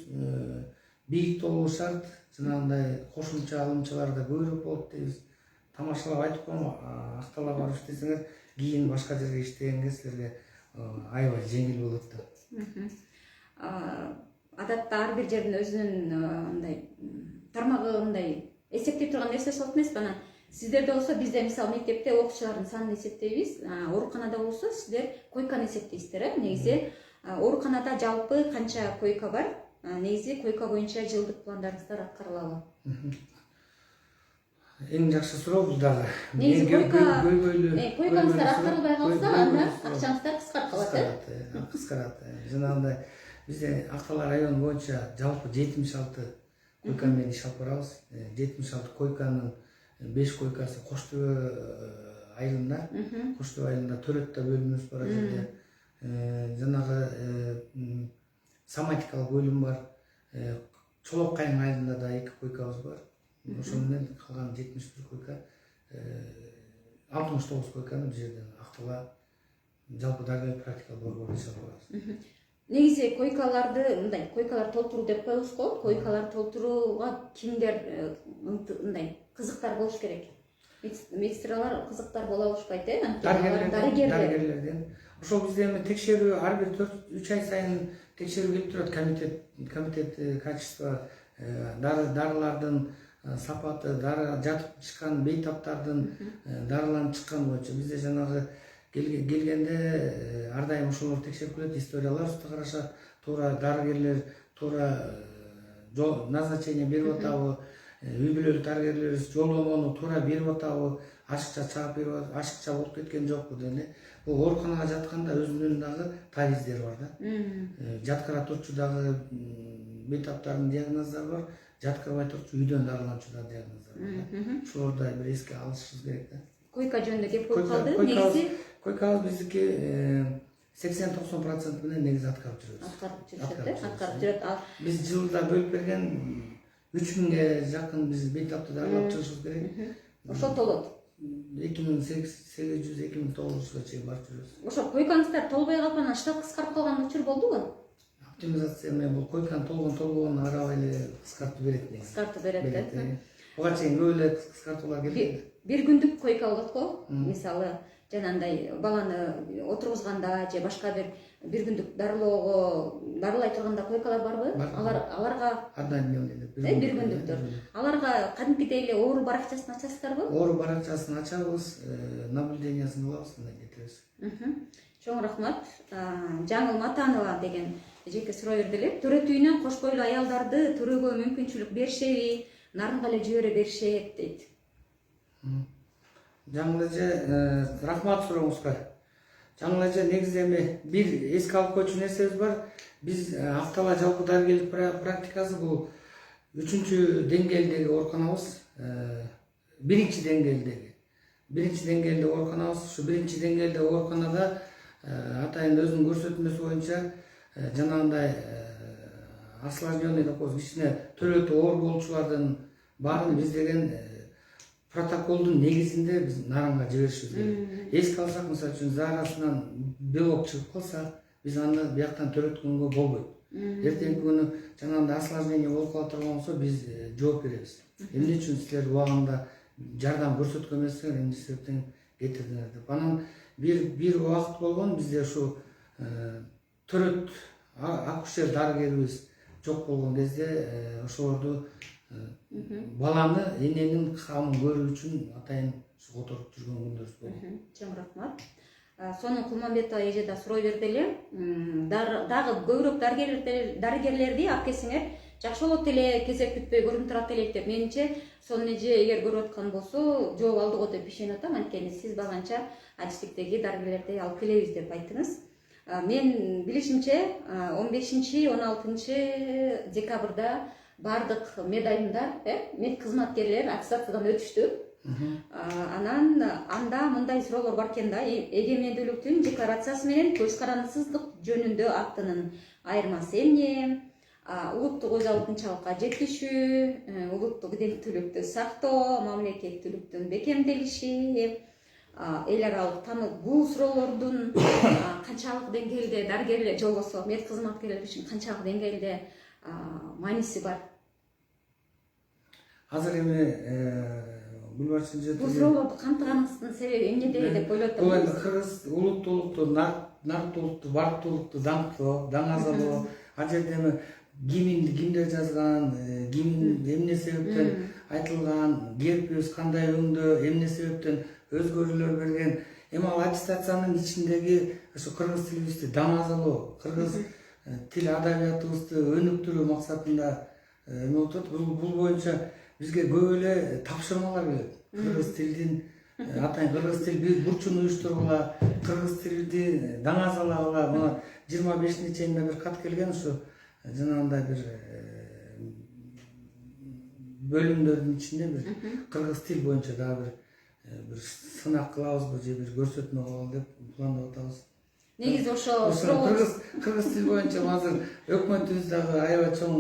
бийик болуу шарт. Жанагындай кошумча алымчалар да көбүрөөк болот дейбиз. Тамашалап айтып коем, Актала барып иштесеңер, кийин башка жерге иштегенге силерге аябай жеңил болот да.
Адатта ар бир жердин өзүнүн мындай тармагы мындай эсептей турган нерсеси болот эмеспи? Анан сиздерде болсо бизде мисалы мектепте окуучулардын санын эсептейбиз, ооруканада болсо сиздер койканы эсептейсиздер. Негизи ооруканада жалпы канча койка бар? Негизи койка боюнча жылдык пландарыңыздар аткарылабы?
Эң жакшы суроо бул дагы.
Негизи койкаңыздар аткарылбай калса, анда акчаңыздар кыскарып калат.
Кыскарат. Жанагындай бизде Актала району боюнча жалпы 76 койка менен иш алып барабыз. 76 койканын 5 койкасы Коштөбө айылында төрөттө бөлүмүбүз бар жерде. Жанагы соматикалык бөлүм бар. Чолок Кайың айылында да 2 койкабыз бар. Ошол менен калган 71 койка, 69 койканы бул жерден Актала жалпы дарыгерлик практикалык борбору иш алып барабыз.
Негизи койкаларды мындай койкалар толтуруу деп коебуз го. Койкалар толтурууга кимдер мындай кызыктар болуш керек? Медсестралар кызыктар боло алышпайт,
дарыгерлерден. Ошол бизде эми текшерүү ар бир 4-3 ай сайын текшерүү келип турат. Комитет качество дарылардын сапаты, дары жатып чыккан бейтаптардын дарыланып чыккан боюнча бизде жанагы келгенде ар дайым ошолор текшерип келет, историяларыбызды карашат, туура дарыгерлер туура назначение берип атабы, үй бүлөлүк дарыгерлерибиз жолдомону туура берип атабы, ашыкча чаап берип атабы, ашыкча болуп кеткен жокпу деди. Бул ооруканага жатканда өзүнүн дагы тарифтери бар да. Жаткыра турчу дагы бейтаптардын диагноздору бар, жаткырбай турчу үйдөн дарыланчу да диагноздор бар. Ошолорду бир эске алышыбыз керек да.
Койка жөнүндө кеп болуп калды. Негизи
койкабыз биздики 80-90% менен негизи аткарып жүрөбүз.
Аткарып жүрөт.
Биз жылда бөлүп берген 3000ге жакын биз бейтапты дарылап чыгышыбыз керек.
Ошол толот.
2800-2900га чейин барып жүрөбүз.
Ошо койкаңыздар толбой калып анан штат кыскарып калган учур болдубу?
Оптимизация менен бул койканын толгон карабай эле кыскартып берет негизи.
Кыскартып берет да.
Буга чейин көп эле кыскартуулар келди.
Бир күндүк койка болот го. Мисалы жанагындай баланы отургузганда же башка бир күндүк дарылай турганда койкалар барбы? Аларга бир күндүктөр. Аларга кадимкидей эле оору баракчасын ачасыздарбы?
Оору баракчасын ачабыз, наблюдениясын кылабыз, мындай кетебиз.
Чоң рахмат. Жаңыл Матанова деген жеке суроо берди эле. Төрөт үйүнөн кош бойлуу аялдарды төрөгө мүмкүнчүлүк беришеби? Нарынга эле жибере беришет дейт.
Жаңыл эже, рахмат сурооңузга. Жаңыл эже, негизи эми бир эске алып койчу нерсебиз бар. Биз Актала жалпы дарыгерлик практикасы бул 3-чү деңгээлдеги ооруканабыз. Биринчи деңгээлде ооруканабыз. Ушу биринчи деңгээлде ооруканада атайын өзүнүн көрсөтмөсү боюнча жанагындай осложненный деп коебуз, кичине төрөтү оор болчулардын баарын биз деген протоколдун негизинде биз нарынга жиберишибиз керек. Эске алсак, мисалы үчүн заарасынан белок чыгып калса, биз аны бияктан төрөткөнгө болбойт. Эртеңки күнү жанагындай осложнение болуп кала турган болсо, биз жооп беребиз. Эмне үчүн силер убагында жардам көрсөткөн эмессиңер, эмне себептен кетирдиңер деп. Анан бир убакыт болгон бизде ушу төрөт акушер дарыгерибиз жок болгон кезде ошолорду баланы эненин камын көрүү үчүн атайын которуп жүргөн күндөбүз болду.
Чоң рахмат. Сонун Кулманбетова эже да суроо берди эле. Дагы көбүрөөк дарыгерлерди алып келсеңер жакшы болот эле, кезек күтпөй көрүнүп турат элек деп. Менимче сонун эже эгер көрүп аткан болсо, жооп алдыго деп ишенип атам. Анткени сиз баганча адистиктеги дарыгерлерди алып келебиз деп айттыңыз. Мен билишимче 15-16 декабрда бардык мед айымдар, мед кызматкерлер аттестациядан өтүштү. Анан анда мындай суроолор бар экен да, эгемендүүлүктүн декларациясы менен көз карандысыздык жөнүндө актынын айырмасы эмне, улуттук өз алдынчалыкка жетишүү, улуттук иденттүүлүктү сактоо, мамлекеттүүлүктүн бекемделиши, эл аралык таануу, бул суроолордун канчалык деңгээлде дарыгерлер же болбосо мед кызматкерлери үчүн канчалык деңгээлде мааниси бар?
Азыр эми Гүлбарчын
Бул суроолорду камтыганыңыздын себеби эмнеде деп ойлоп
бул
атам.
эми кыргыз улуттуулукту, нарттуулукту, барктуулукту даңктоо, даңазалоо, ал жерде эми гимнди кимдер жазган, гимн эмне себептен айтылган, гербибиз кандай өңдө, эмне себептен өзгөрүүлөр берген. Эми ал аттестациянын ичиндеги ошо кыргыз тилибизди даңазалоо, кыргыз тил адабиятыбызды өнүктүрүү максатында эме отурат. Бул боюнча бизге көп эле тапшырмалар келет. Кыргыз тилдин атайын кыргыз тил бурчун уюштургула, кыргыз тилди даңазалагыла. Мына 25-чейинде бир кат келген, ушу жанагындай бир бөлүмдөрдүн ичинде бир кыргыз тил боюнча дагы бир сынак кылабызбы же бир көрсөтмө кылалы деп пландап атабыз.
Негизи ошо
кыргыз тил боюнча азыр өкмөтүбүз дагы аябай чоң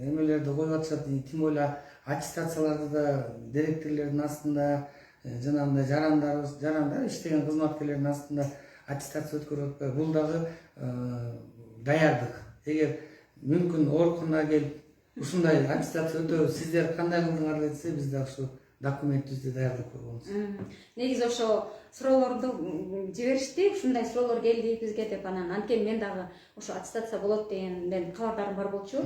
эмелерди коюп атышат. Тим более аттестацияларды да директорлордун астында, жанагындай жарандар иштеген кызматкерлердин астында аттестация өткөрүп атпайбы. Бул дагы даярдык. Эгер мүмкүн ооруканага келип ушундай аттестация өтөбүз, сиздер кандай кылдыңар десе, биз дагы ушу документибизди даярдап койгонбуз.
Негизи ошо суроолорду жиберишти, ушундай суроолор келди бизге деп, анан анткени мен дагы ошо аттестация болот дегенден кабардарым бар болчу.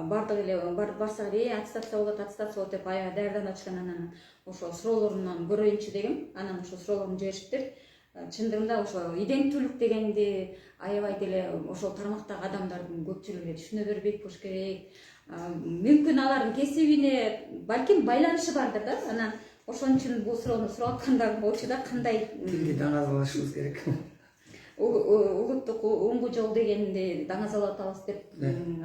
Бардык эле барсак эле аттестация болот деп аябай даярданып атышкан. Анан ошо суроолорунан көрөйүнчү дегем. Анан ошо суроолорун жибериштир. Чындыгында ошо иденттүүлүк дегенди аябай деле ошол тармактагы адамдардын көпчүлүгү түшүнө бербейт болуш керек. Мүмкүн алардын кесибине балким байланышы бардыр да. Анан ошон үчүн бул суроону сурап аткандар болчу да, кандай
тилди даңазалашыбыз керек.
Улуттук оңгу жол дегенди даңазалап атабыз деп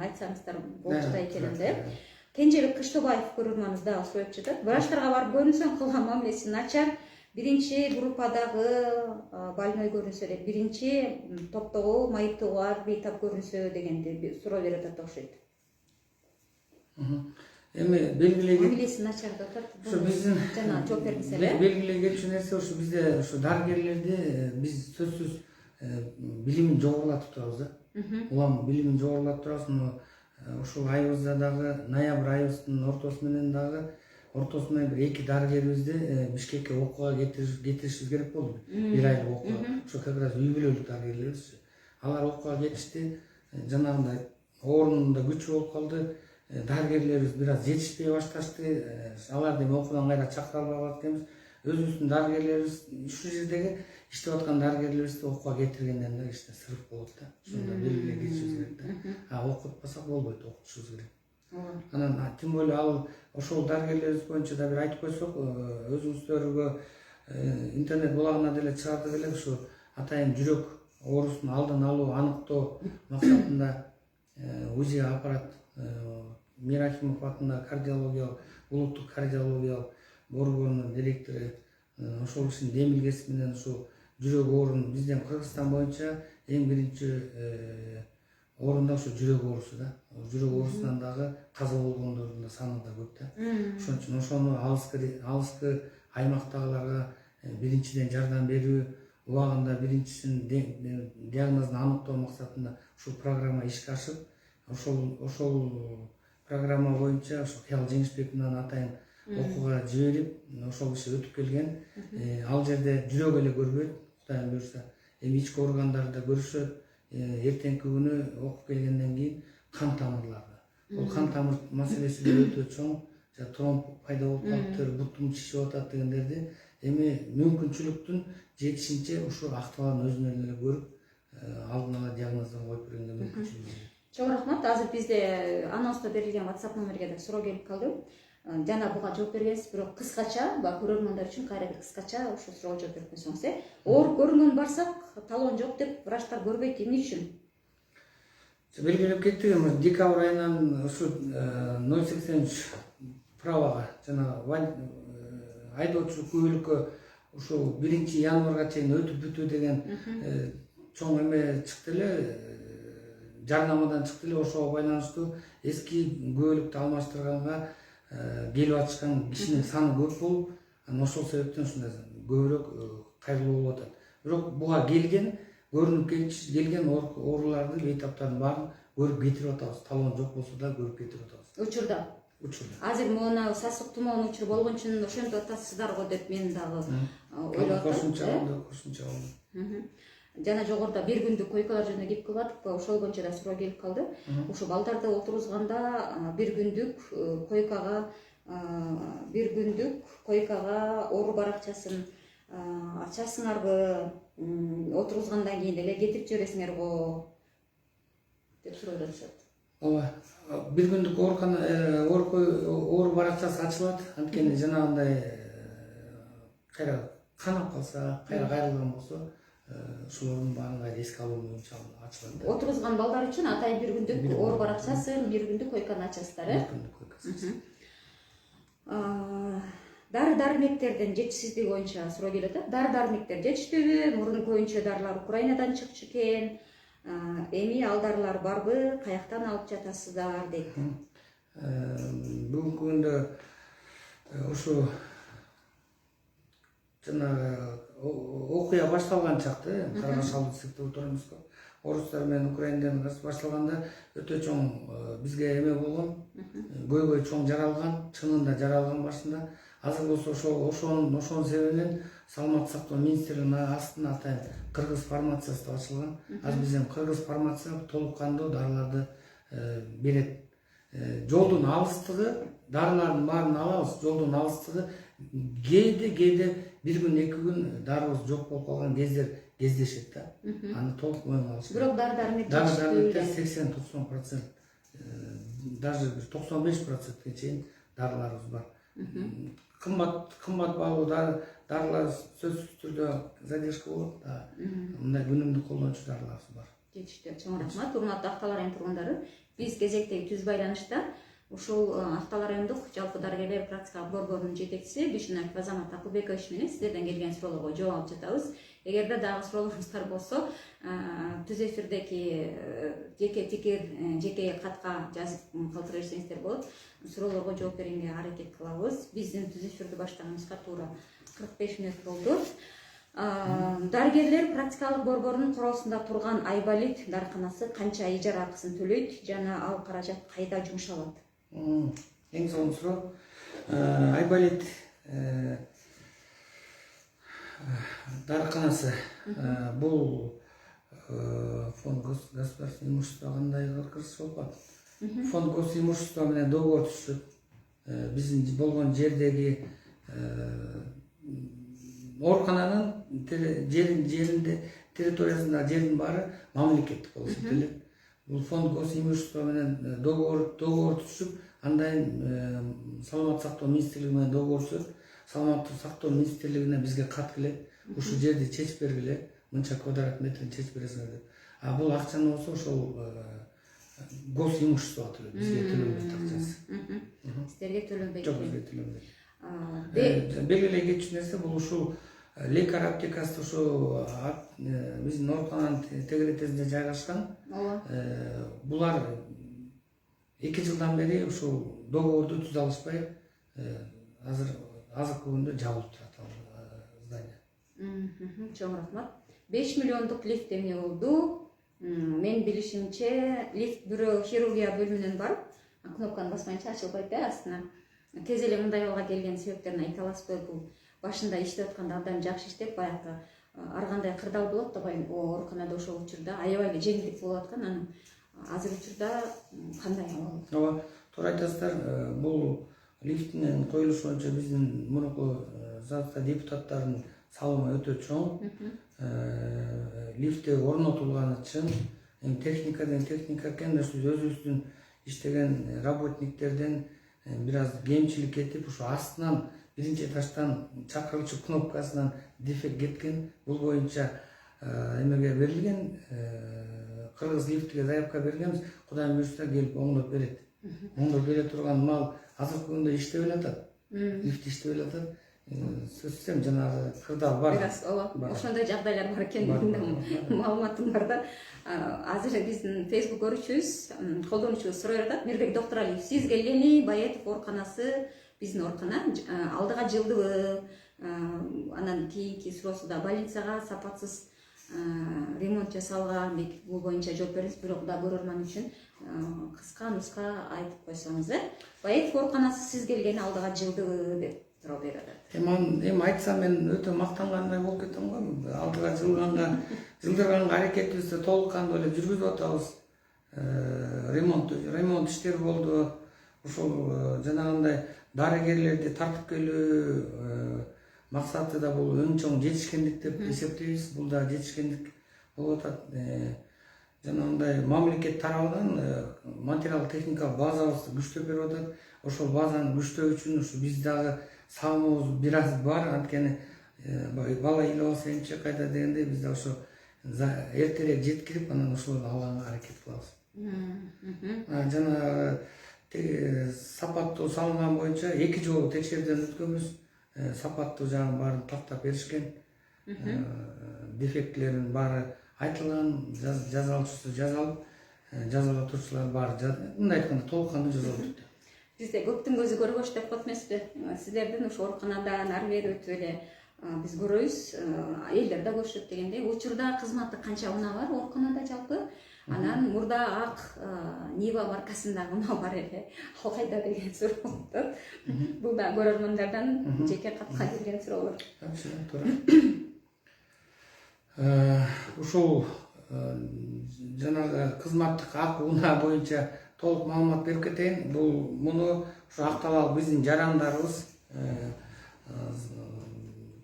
айтсаңыздар болчу да экен да. Кенжебек Кыштыбаев көрөрманыбыз дагы сурап жатат. Врачтарга барып көрүнсөң кылган мамилеси начар. Биринчи группадагы больной көрүнсө деп, биринчи топтогу майыптууга бейтап көрүнсө дегенди суроо берип атат окшойт.
Эми белгилей
мамилеси начар деп атат.
Ушу биздин
жана жооп бергиңиз эле.
Белгилей кетчү нерсе ушу бизде ушу дарыгерлерди биз сөзсүз билимин жогорулатып турабыз да. Улам билимин жогорулатып турабыз. Ушул айыбызда дагы ноябрь айыбыздын ортосу менен бир 2 дарыгерибизди Бишкекке окууга кетиришибиз керек болду. Бир айлык окууга. Ошо как раз үй бүлөлүк дарыгерлерибиз. Алар окууга кетишти. Жанагындай орунда күчү болуп калды. Дарыгерлерибиз бир аз жетишпей башташты. Аларды эми окуудан кайра чакыра албай калат экенбиз. Өзүбүздүн дарыгерлерибиз, ушу жердеги иштеп аткан дарыгерлерибизди окууга кетиргенден да кичине сырып болот да. Ошондо белгилей кетишибиз керек да. Окутпасак болбойт, окутушубуз керек. Анан тим более ал ошол дарыгерлерибиз боюнча да бир айтып койсок, өзүңүздөргө интернет булагына деле чыгардык элек, ушу атайын жүрөк оорусунун алдын алуу, аныктоо максатында УЗИ аппарат Мирахимов атындагы кардиологиялык, улуттук кардиологиялык борборунун директору ошол кишинин демилгеси менен ушу жүрөк оорунун бизден Кыргызстан боюнча эң биринчи орунда ушу жүрөк оорусу да. Жүрөк оорусунан дагы каза болгондордун да саны да көп да. Ошон үчүн ошону алыскы аймактагыларга биринчиден жардам берүү, убагында биринчисин диагнозун аныктоо максатында ушул программа ишке ашып, ошол программа боюнча ошо Кыял Жеңишбек менен атайын окууга жиберип, ошол киши өтүп келген. Ал жерде жүрөк эле көрбөйт, Кудайым буюрса, эми ички органдарды да көрүшөт. Эртеңки күнү окуп келгенден кийин кан тамырларды. Бул кан тамыр маселеси да өтө чоң. Тромб пайда болуп калыптыр, бутум шишип атат дегендерди эми мүмкүнчүлүктүн жетишинче ушу актыбалын өзүнөн эле көрүп, алдын ала диагноздон коюп бергенге мүмкүнчүлүк бар.
Чоң рахмат. Азыр бизде анонста берилген WhatsApp номерге да суроо келип калды. Жана буга жооп бергенсиз, бирок кыскача, көрөрмандар үчүн кайра бир кыскача ушул суроого жооп берип койсоңуз. Ооруп көрүнгөн барсак, талон жок деп врачтар көрбөйт, эмне үчүн?
Белгилеп кеттик, эми декабрь айынан ушу 083 правага жана айдоочулук күбөлүккө ушул 1-январга чейин өтүп бүтүү деген чоң эме чыкты эле, жарнамадан чыкты эле. Ошого байланыштуу эски күбөлүктү алмаштырганга келип атышкан кишинин саны көп болуп, анан ошол себептен ушундай көбүрөөк кайгылуу болуп атат. Бирок буга көрүнүп келген ооруларды, бейтаптардын баарын көрүп кетирип атабыз. Талоон жок болсо да көрүп кетирип атабыз.
Учурда. Азыр мына сасык тумоон учуру болгон үчүн ошентип атасыздарго деп мен дагы ойлоп атам.
Кошумча болду.
Жана жогоруда бир күндүк койкалар жөнүндө кеп кылып, ошол боюнча да суроо келип калды. Ошо балдарды отургузганда бир күндүк койкага оору баракчасын ачасыңарбы, отургузгандан кийин деле кетирип жибересиңерби деп суроо жатышат.
Ооба, бир күндүк оору баракчасы ачылат. Анткени жанагындай кайра канап калса, кайра кайрылган болсо, ошолордун баарын кайра эске алуу боюнча ачылат.
Отургузган балдар үчүн атайын бир күндүк оору баракчасын, бир күндүк койканы ачасыздар,
бир күндүк койкасы.
Дары-дармектердин жетишсиздиги боюнча суроо келип атат. Дары-дармектер жетиштүүбү? Мурун көбүнчө дарылар Украинадан чыкчу экен. Эми ал дарылар барбы? Каяктан алып жатасыздар дейт.
Бүгүнкү күндө ушу жанагы окуя башталган чакта, Карагаш алды десек болот эмеспи? Орустар менен украиндер башталганда өтө чоң бизге эме болгон, көйгөй чоң жаралган, чынында жаралган башында. Азыр болсо ошонун себебинен Саламаттык сактоо министрлигинин астына атайын кыргыз фармациясы ачылган. Азыр бизден кыргыз фармация толук кандуу дарыларды берет. Жолдун алыстыгы, дарылардын баарын алабыз, жолдун алыстыгы кээде бир күн, 2 күн дарыбыз жок болуп калган кездешет да. Аны толук мойнуна алыш керек.
Бирок дары-дармектер
80-90%, даже 95%ке чейин дарыларыбыз бар. Кымбат баалуу дарылар сөзсүз түрдө задержка болот да. Мындай күнүмдүк колдончу дарыларыбыз бар.
Жетиштүү. Чоң рахмат. Урматтуу Актал район тургундары, биз кезектеги түз байланышта ушул Актал райондук жалпы дарыгерлер практикалык борборунун жетекчиси Бишинаев Азамат Акылбекович менен сиздерден келген суроолорго жооп алып жатабыз. Эгерде дагы суроолоруңуздар болсо, түз эфирдеги жеке катка жазып калтыра берсеңиздер болот. Суроолорго жооп берүүгө аракет кылабыз. Биздин түз эфирди баштаганыбызга туура 45 мүнөт болду. Дарыгерлер практикалык борборунун короосунда турган Айболит дарыканасы канча ижара акысын төлөйт жана ал каражат кайда жумшалат?
Эң сонун суроо. Айболит дарыканасы бул фонд государственного имущества кандай кыргызча болуп калат? Фонд госимущества менен договор түзүп, биздин болгон жердеги оорукананын жеринде, территориясындагы жердин баары мамлекеттик болуп эсептелет. Бул фонд госимущества менен договор түзүп, андан Саламаттык сактоо министрлиги менен договор түзүп, Саламаттык сактоо министрлигине бизге кат келет. Ушул жерди чечип бергиле, мынча квадрат метрин чечип бересиңер деп. Бул акчаны болсо ошол госимущество төлөйт, бизге төлөнбөйт акчасы.
Сиздерге төлөнбөйт.
Жок, бизге төлөнбөйт. Белгилей кетчү нерсе бул ушул лекар аптекасы ушу биздин оорукананын тегеретесинде жайгашкан. Булар 2 жылдан бери ушул договорду түзө алышпай, азыркы күндө жабылып турат ал здание.
Чоң рахмат. 5 миллиондук лифт эмне болду? Мен билишимче лифт бирөө хирургия бөлүмүнөн барып, кнопканы басмайынча ачылбайт да астына. Тез эле мындай балга келген себептерин айта аласызбы? Бул башында иштеп атканда абдан жакшы иштеп, баягы ар кандай кырдаал болот да, ооруканада ошол учурда аябай эле жеңилдик болуп аткан. Анан азыр учурда кандай абал?
Ооба, туура айтасыздар. Бул лифттин коюлушу боюнча биздин мурунку депутаттардын салымы өтө чоң. Лифти орнотулганы чын. Техника экен, өзүбүздүн иштеген работниктерден бир аз кемчилик кетип, ушу астынан биринчи этаждан чакырылчу кнопкасынан дефект кеткен. Бул боюнча эмеге берилген, кыргыз лифтиге заявка бергенбиз. Кудайым буюрса келип оңдоп берет. Оңдоп бере турган мал азыркы күндө иштеп эле атат. Лифт иштеп эле атат. сөзсем жанагы кырдаал бар.
Бир аз ооба ошондой жагдайлар бар экенин маалыматым бар да. Азыр биздин Facebook көрүүчүбүз, колдонуучубуз сурай атат. Мирбек Доктуралиев, сиз келгени Баетов ооруканасы биздин оорукана алдыга жылдыбы? Анан кийинки суроосу да больницага сапатсыз ремонт жасалган дейт. Бул боюнча жооп бериңиз, бирок да көрөрман үчүн кыска нуска айтып койсоңуз. Баетов ооруканасы сиз келгени алдыга жылдыбы деп суроо берип атат.
Эми айтсам мен өтө мактангандай болуп кетем го. Алдыга жылдырганга аракетибизди толук кандуу эле жүргүзүп атабыз. Ремонт иштери болду. Ошол жанагындай дарыгерлерди тартып келүү максаты да бул өң чоң жетишкендик деп эсептейбиз. Бул да жетишкендик болуп атат. Жанагындай мамлекет тарабынан материал техникалык базабызды күчтөп берип атат. Ошол базаны күчтөө үчүн ушу биз дагы салымыбыз бир аз бар. Анткени бала эл алса эмче кайда дегендей биз да ошо эртерээк жеткирип анан ошолорду алганга аракет кылабыз. Жана сапаттуу салынган боюнча 2 жолу текшерүүдөн өткөнбүз. Сапаттуу жагын баарын тактап беришкен. Дефектилердин баары айтылган, жазалчысы жазалып, жазалатуучулар баары мындай айтканда толук кандуу жазалып өттү.
Бизде көптүн көзү көргөч деп коет эмеспи? Сиздердин ошо ооруканадан ары бери өтүп эле биз көрөбүз, элдер да көрүшөт дегендей. Учурда кызматы канча унаа бар ооруканада жалпы? Анан мурда ак Нива маркасындагы унаа бар эле. Ал кайда деген суроо болуп. Бул да көрөрмандардан жеке катка келген суроолор.
Туура. Ушул жанагы кызматтык ак унаа боюнча толук маалымат берип кетейин. Муну ушу Акталал биздин жарандарыбыз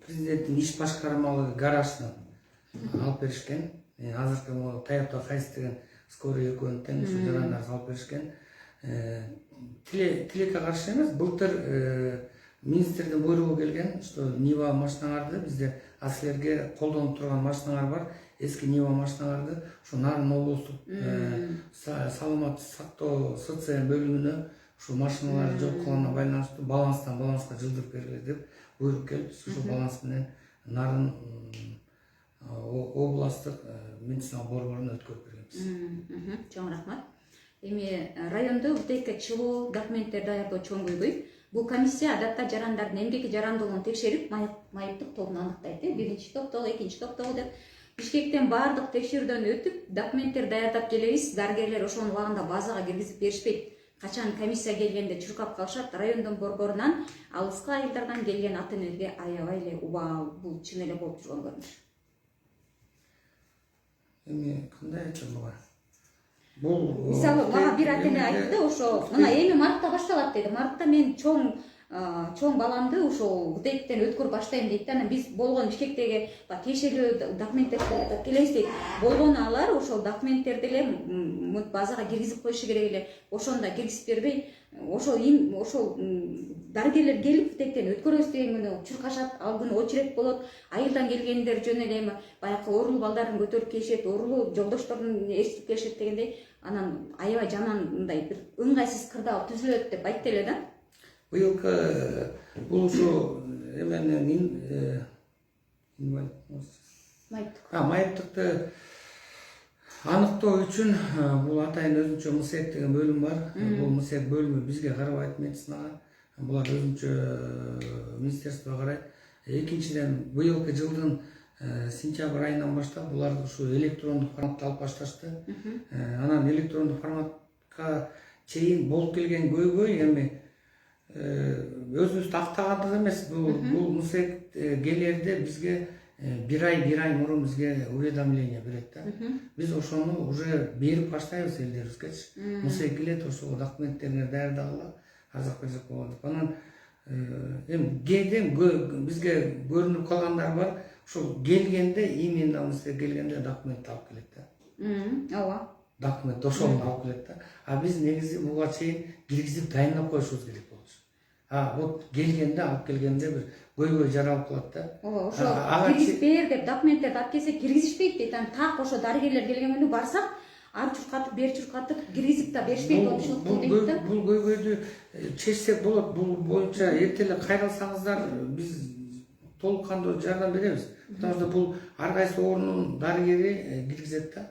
президенттин иш башкармалыгы гаражына алып беришкен. Азыркы могу Toyota Хайс деген скорый экөөнү тең ушу жарандар алып беришкен. Тилекке каршы эмес, былтыр министрдин буйругу келген, что Нива машиналарды бизде силерге колдонуп турган машиналар бар. Эски Нива машиналарды ушу Нарын облустук саламаттык сактоо СЦ бөлүмүнө ушу машиналар жок кылганына байланыштуу баланстан баланска жылдырып бергиле деп буйрук келип, ушу баланс менен Нарын областтык медициналык борборуна өткөрүп бергенбиз.
Чоң рахмат. Эми райондо бутейка чыгуу документтер даярдоо чоң көйгөй. Бул комиссия адатта жарандардын эмгеки жарандуулугун текшерип, майыптык тобун аныктайт. Биринчи топтогу, экинчи топтогу деп Бишкектен баардык текшерүүдөн өтүп, документтер даярдап келебиз. Дарыгерлер ошонун убагында базага киргизип беришпейт. Качан комиссия келгенде чуркап калышат. Райондун борборунан алыскы айылдардан келген ата энелерге аябай эле убал. Бул чын эле болуп жүргөн көрүнүш.
Эми кандай айтсам буга? Бул
мисалы мага бир ата эне айтты, ошо мына эми мартта башталат деди. Мартта мен чоң баламды ошол бутейктен өткөрүп баштайм дейт. Анан биз болгон Бишкектеги тиешелүү документтерди келебиз дейт. Болгону алар ошол документтерди эле базага киргизип коюшу керек эле. Ошондо киргизип бербей, ошол дарыгерлер келип бутейктен өткөрөбүз деген күнү чуркашат, ал күнү очередь болот. Айылдан келгендер жөн эле эми баягы оорулуу балдарын көтөрүп келишет, оорулуу жолдошторун ээрчитип келишет дегендей. Анан аябай жаман мындай бир ыңгайсыз кырдаал түзүлөт деп айтты эле да.
Быйылкы бул ушу эменин майыптыкты аныктоо үчүн бул атайын өзүнчө МСЭК деген бөлүм бар. Бул МСЭК бөлүмү бизге карабайт медицинага. Булар өзүнчө министерствого карайт. Экинчиден быйылкы жылдын сентябрь айынан баштап буларды ушу электрондук форматта алып башташты. Анан электрондук форматка чейин болуп келген көйгөй эми өзүбүздү актагандык эмес. Бул МСЭК келерде бизге бир ай мурун бизге уведомление берет да. Биз ошону уже берип баштайбыз элдерибизгечи. МСЭК келет, ошого документтериңерди даярдагыла, азак берсек болот деп. Анан эми кээде бизге көрүнүп калгандар бар. Ошол келгенде именно МСЭК келгенде документ алып келет да.
Ооба.
Документ ошону алып келет да. А биз негизи буга чейин киргизип дайындап коюшубуз керек болчу. Вот келгенде алып келгенде бир көйгөй жаралып калат да.
Ооба, ошо киргизип бер деп документтерди алып келсек киргизишпейт дейт. Так ошо дарыгерлер келген күнү барсак, ар чуркатып бери чуркатып киргизип да беришпейт болушат дейт да.
Бул көйгөйдү чечсек болот. Бул боюнча эрте эле кайрылсаңыздар биз толук кандуу жардам беребиз. Потому что бул ар кайсы оорунун дарыгери киргизет да.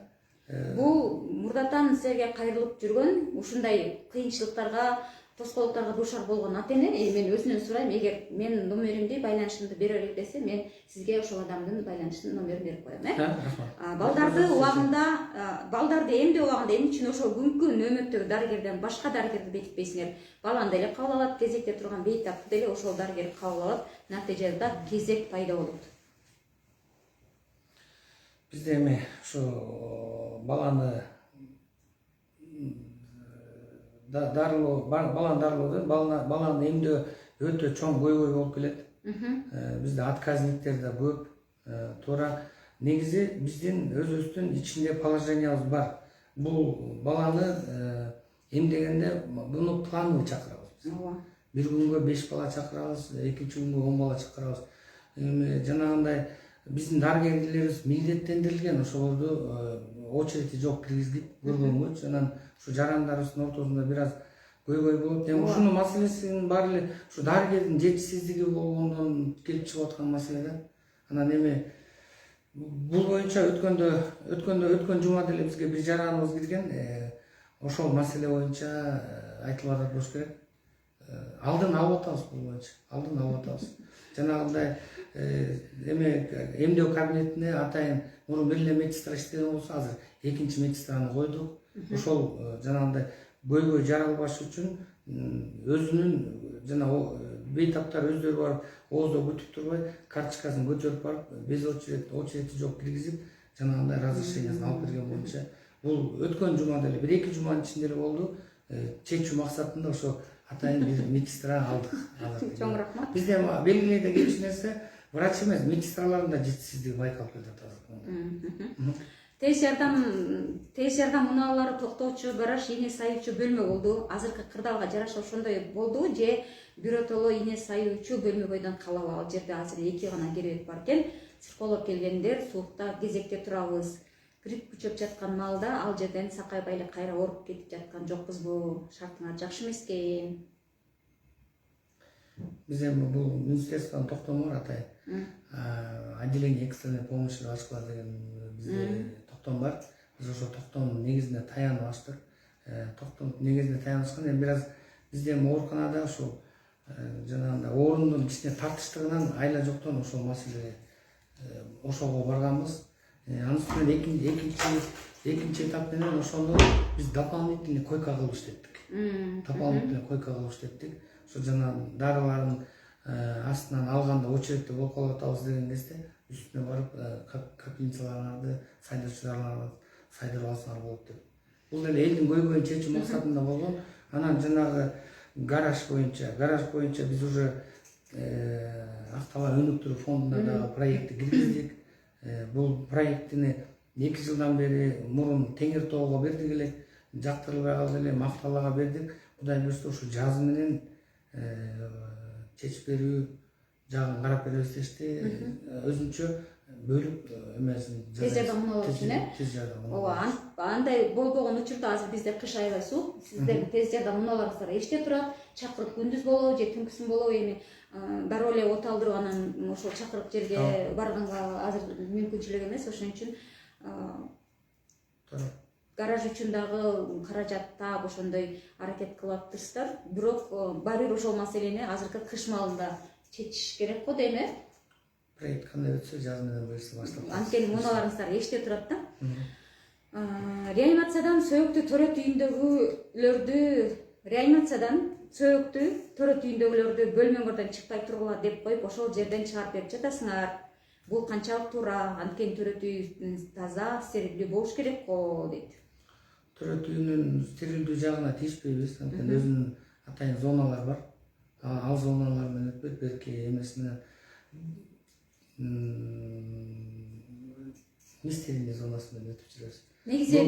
Бул мурдатан силерге кайрылып жүргөн ушундай кыйынчылыктарга, тоскоолдуктарга дуушар болгон ата эне, мен өзүнөн сурайм, эгер мен номеримди, байланышымды бере элек десе, мен сизге ошол адамдын байланышын номерин берип коем, Балдарды убагында, балдарды эмдөө убагында эмне үчүн ошол күнкү нөөмөттөгү дарыгерден башка дарыгерди бекитпейсиңер? Баланы деле кабыл алат, кезекте турган бейтапты деле ошол дарыгер кабыл алат, натыйжада кезек пайда болот.
Бизде эми ошо баланы дарылоо, баланы дарылоодо баланы эмдөө өтө чоң көйгөй болуп келет. Бизде отказниктер да көп. Туура негизи биздин өзүбүздүн ичинде положениябыз бар. Бул баланы эмдегенде буну плановый чакырабыз.
Ооба.
Бир күнгө 5 бала чакырабыз, экинчи күнгө 10 бала чакырабыз. Эми жанагындай биздин дарыгерлерибиз милдеттендирилген, ошолорду очереди жок киргизип көргөнгө, анан ушу жарандарыбыздын ортосунда бир аз көйгөй болот. Эми ушунун маселесинин баары эле ушу дарыгердин жетишсиздиги болгондон келип чыгып аткан маселе да. Анан эми бул боюнча өткөн жума деле бизге бир жараныбыз кирген, ошол маселе боюнча айтылып атат болуш керек. Алдын алып атабыз бул боюнча. Алдын алып атабыз. Жанагындай эме эмдөө кабинетине атайын мурун бир эле медсестра иштеген болсо, азыр экинчи медсестраны койдук. Ошол жанагындай көйгөй жаралбаш үчүн өзүнүн жана бейтаптар өздөрү барып ооздо күтүп турбай, карточкасын көтөрүп барып, без очереди жок киргизип, жанагындай разрешениясын алып берген боюнча бул өткөн жума деле, бир эки жуманын ичинде эле болду. Чечүү максатында ошо атайын бир медсестра алдык.
Чоң рахмат.
Бизде белгилейде келчү нерсе, врач эмес, медсестралардын да жетишсиздиги байкалып келет азыр.
Тез жардам унаалары токтоочу, гараж ийне сайуучу бөлмө болду. Азыркы кырдаалга жараша ошондой болду же биротоло ийне сайуучу бөлмө бойдон калабы? Ал жерде азыр 2 гана керебет бар экен. Цирколог келгендер суукта кезекте турабыз. Грипп күчөп жаткан маалда ал жерден сакайбай эле кайра ооруп кетип жаткан жокпузбу? Шартыңар жакшы эмес экен.
Биз эми бул министерствонун токтому бар атайын. Отделение экстренной помощи ачкыла деген бизде токтом бар. Биз ошо токтомдун негизине таянып ачтык. Токтом негизине таянып ачкан, эми бир аз бизде ооруканада ушул жанагындай оорунун кичине тартыштыгынан айла жоктон ошол маселе ошого барганбыз. Анын үстүнөн экинчи этап менен ошону биз дополнительный койка кылып иштеттик. Дополнительный койка кылып иштеттик. Ошо жана дарыларын астынан алганда очередте болуп калып атабыз деген кезде үстүнө барып капельницаларды сайдырчыларды сайдырып алсаңар болот деп. Бул деле элдин көйгөйүн чечүү максатында болгон. Анан жанагы гараж боюнча биз уже Ак Талаа өнүктүрүү фондуна да проектти киргиздик. Бул проектини 2 жылдан бери мурун Теңир тоого бердик эле, жактырылбай калды эле, Макталаага бердик. Кудай буюрса ушу жазы менен чечип берүү жагын карап беребиз дешти. Өзүнчө бөлүп эмесин
тез жардам унаалары үчүн,
тез жардам.
Ооба, андай болбогон учурда азыр бизде кыш аябай суук. Сиздердин тез жардам унааларыңыздар эчте турат. Чакырып күндүз болобу же түнкүсүн болобу, эми дароо эле от алдырып анан ошол чакырып жерге барганга азыр мүмкүнчүлүк эмес. Ошон үчүн гараж үчүн дагы каражат таап ошондой аракет кылып атырсыздар. Бирок баары ошол маселени азыркы кыш маалында чечиш керек го дейм,
Проект кандай өтсө жазы менен буюрса баштап.
Анткени унааларыңыздар эчте турат да. Реанимациядан сөйөктүү төрөт үйүндөгүлөрдү бөлмөңөрдөн чыкпай тургула деп коюп, ошол жерден чыгарып берип жатасыңар. Бул канчалык туура? Анткени төрөт үй таза, стерилдүү болуш керек го дейт.
Төрөт үйүнүн стерилдүү жагына тийишпейбиз. Анткени өзүнүн атайын зоналар бар. Ал зоналар менен өтпөйт, белки эмесине мистерийный зонасынан өтүп жүрөбүз.
Негизи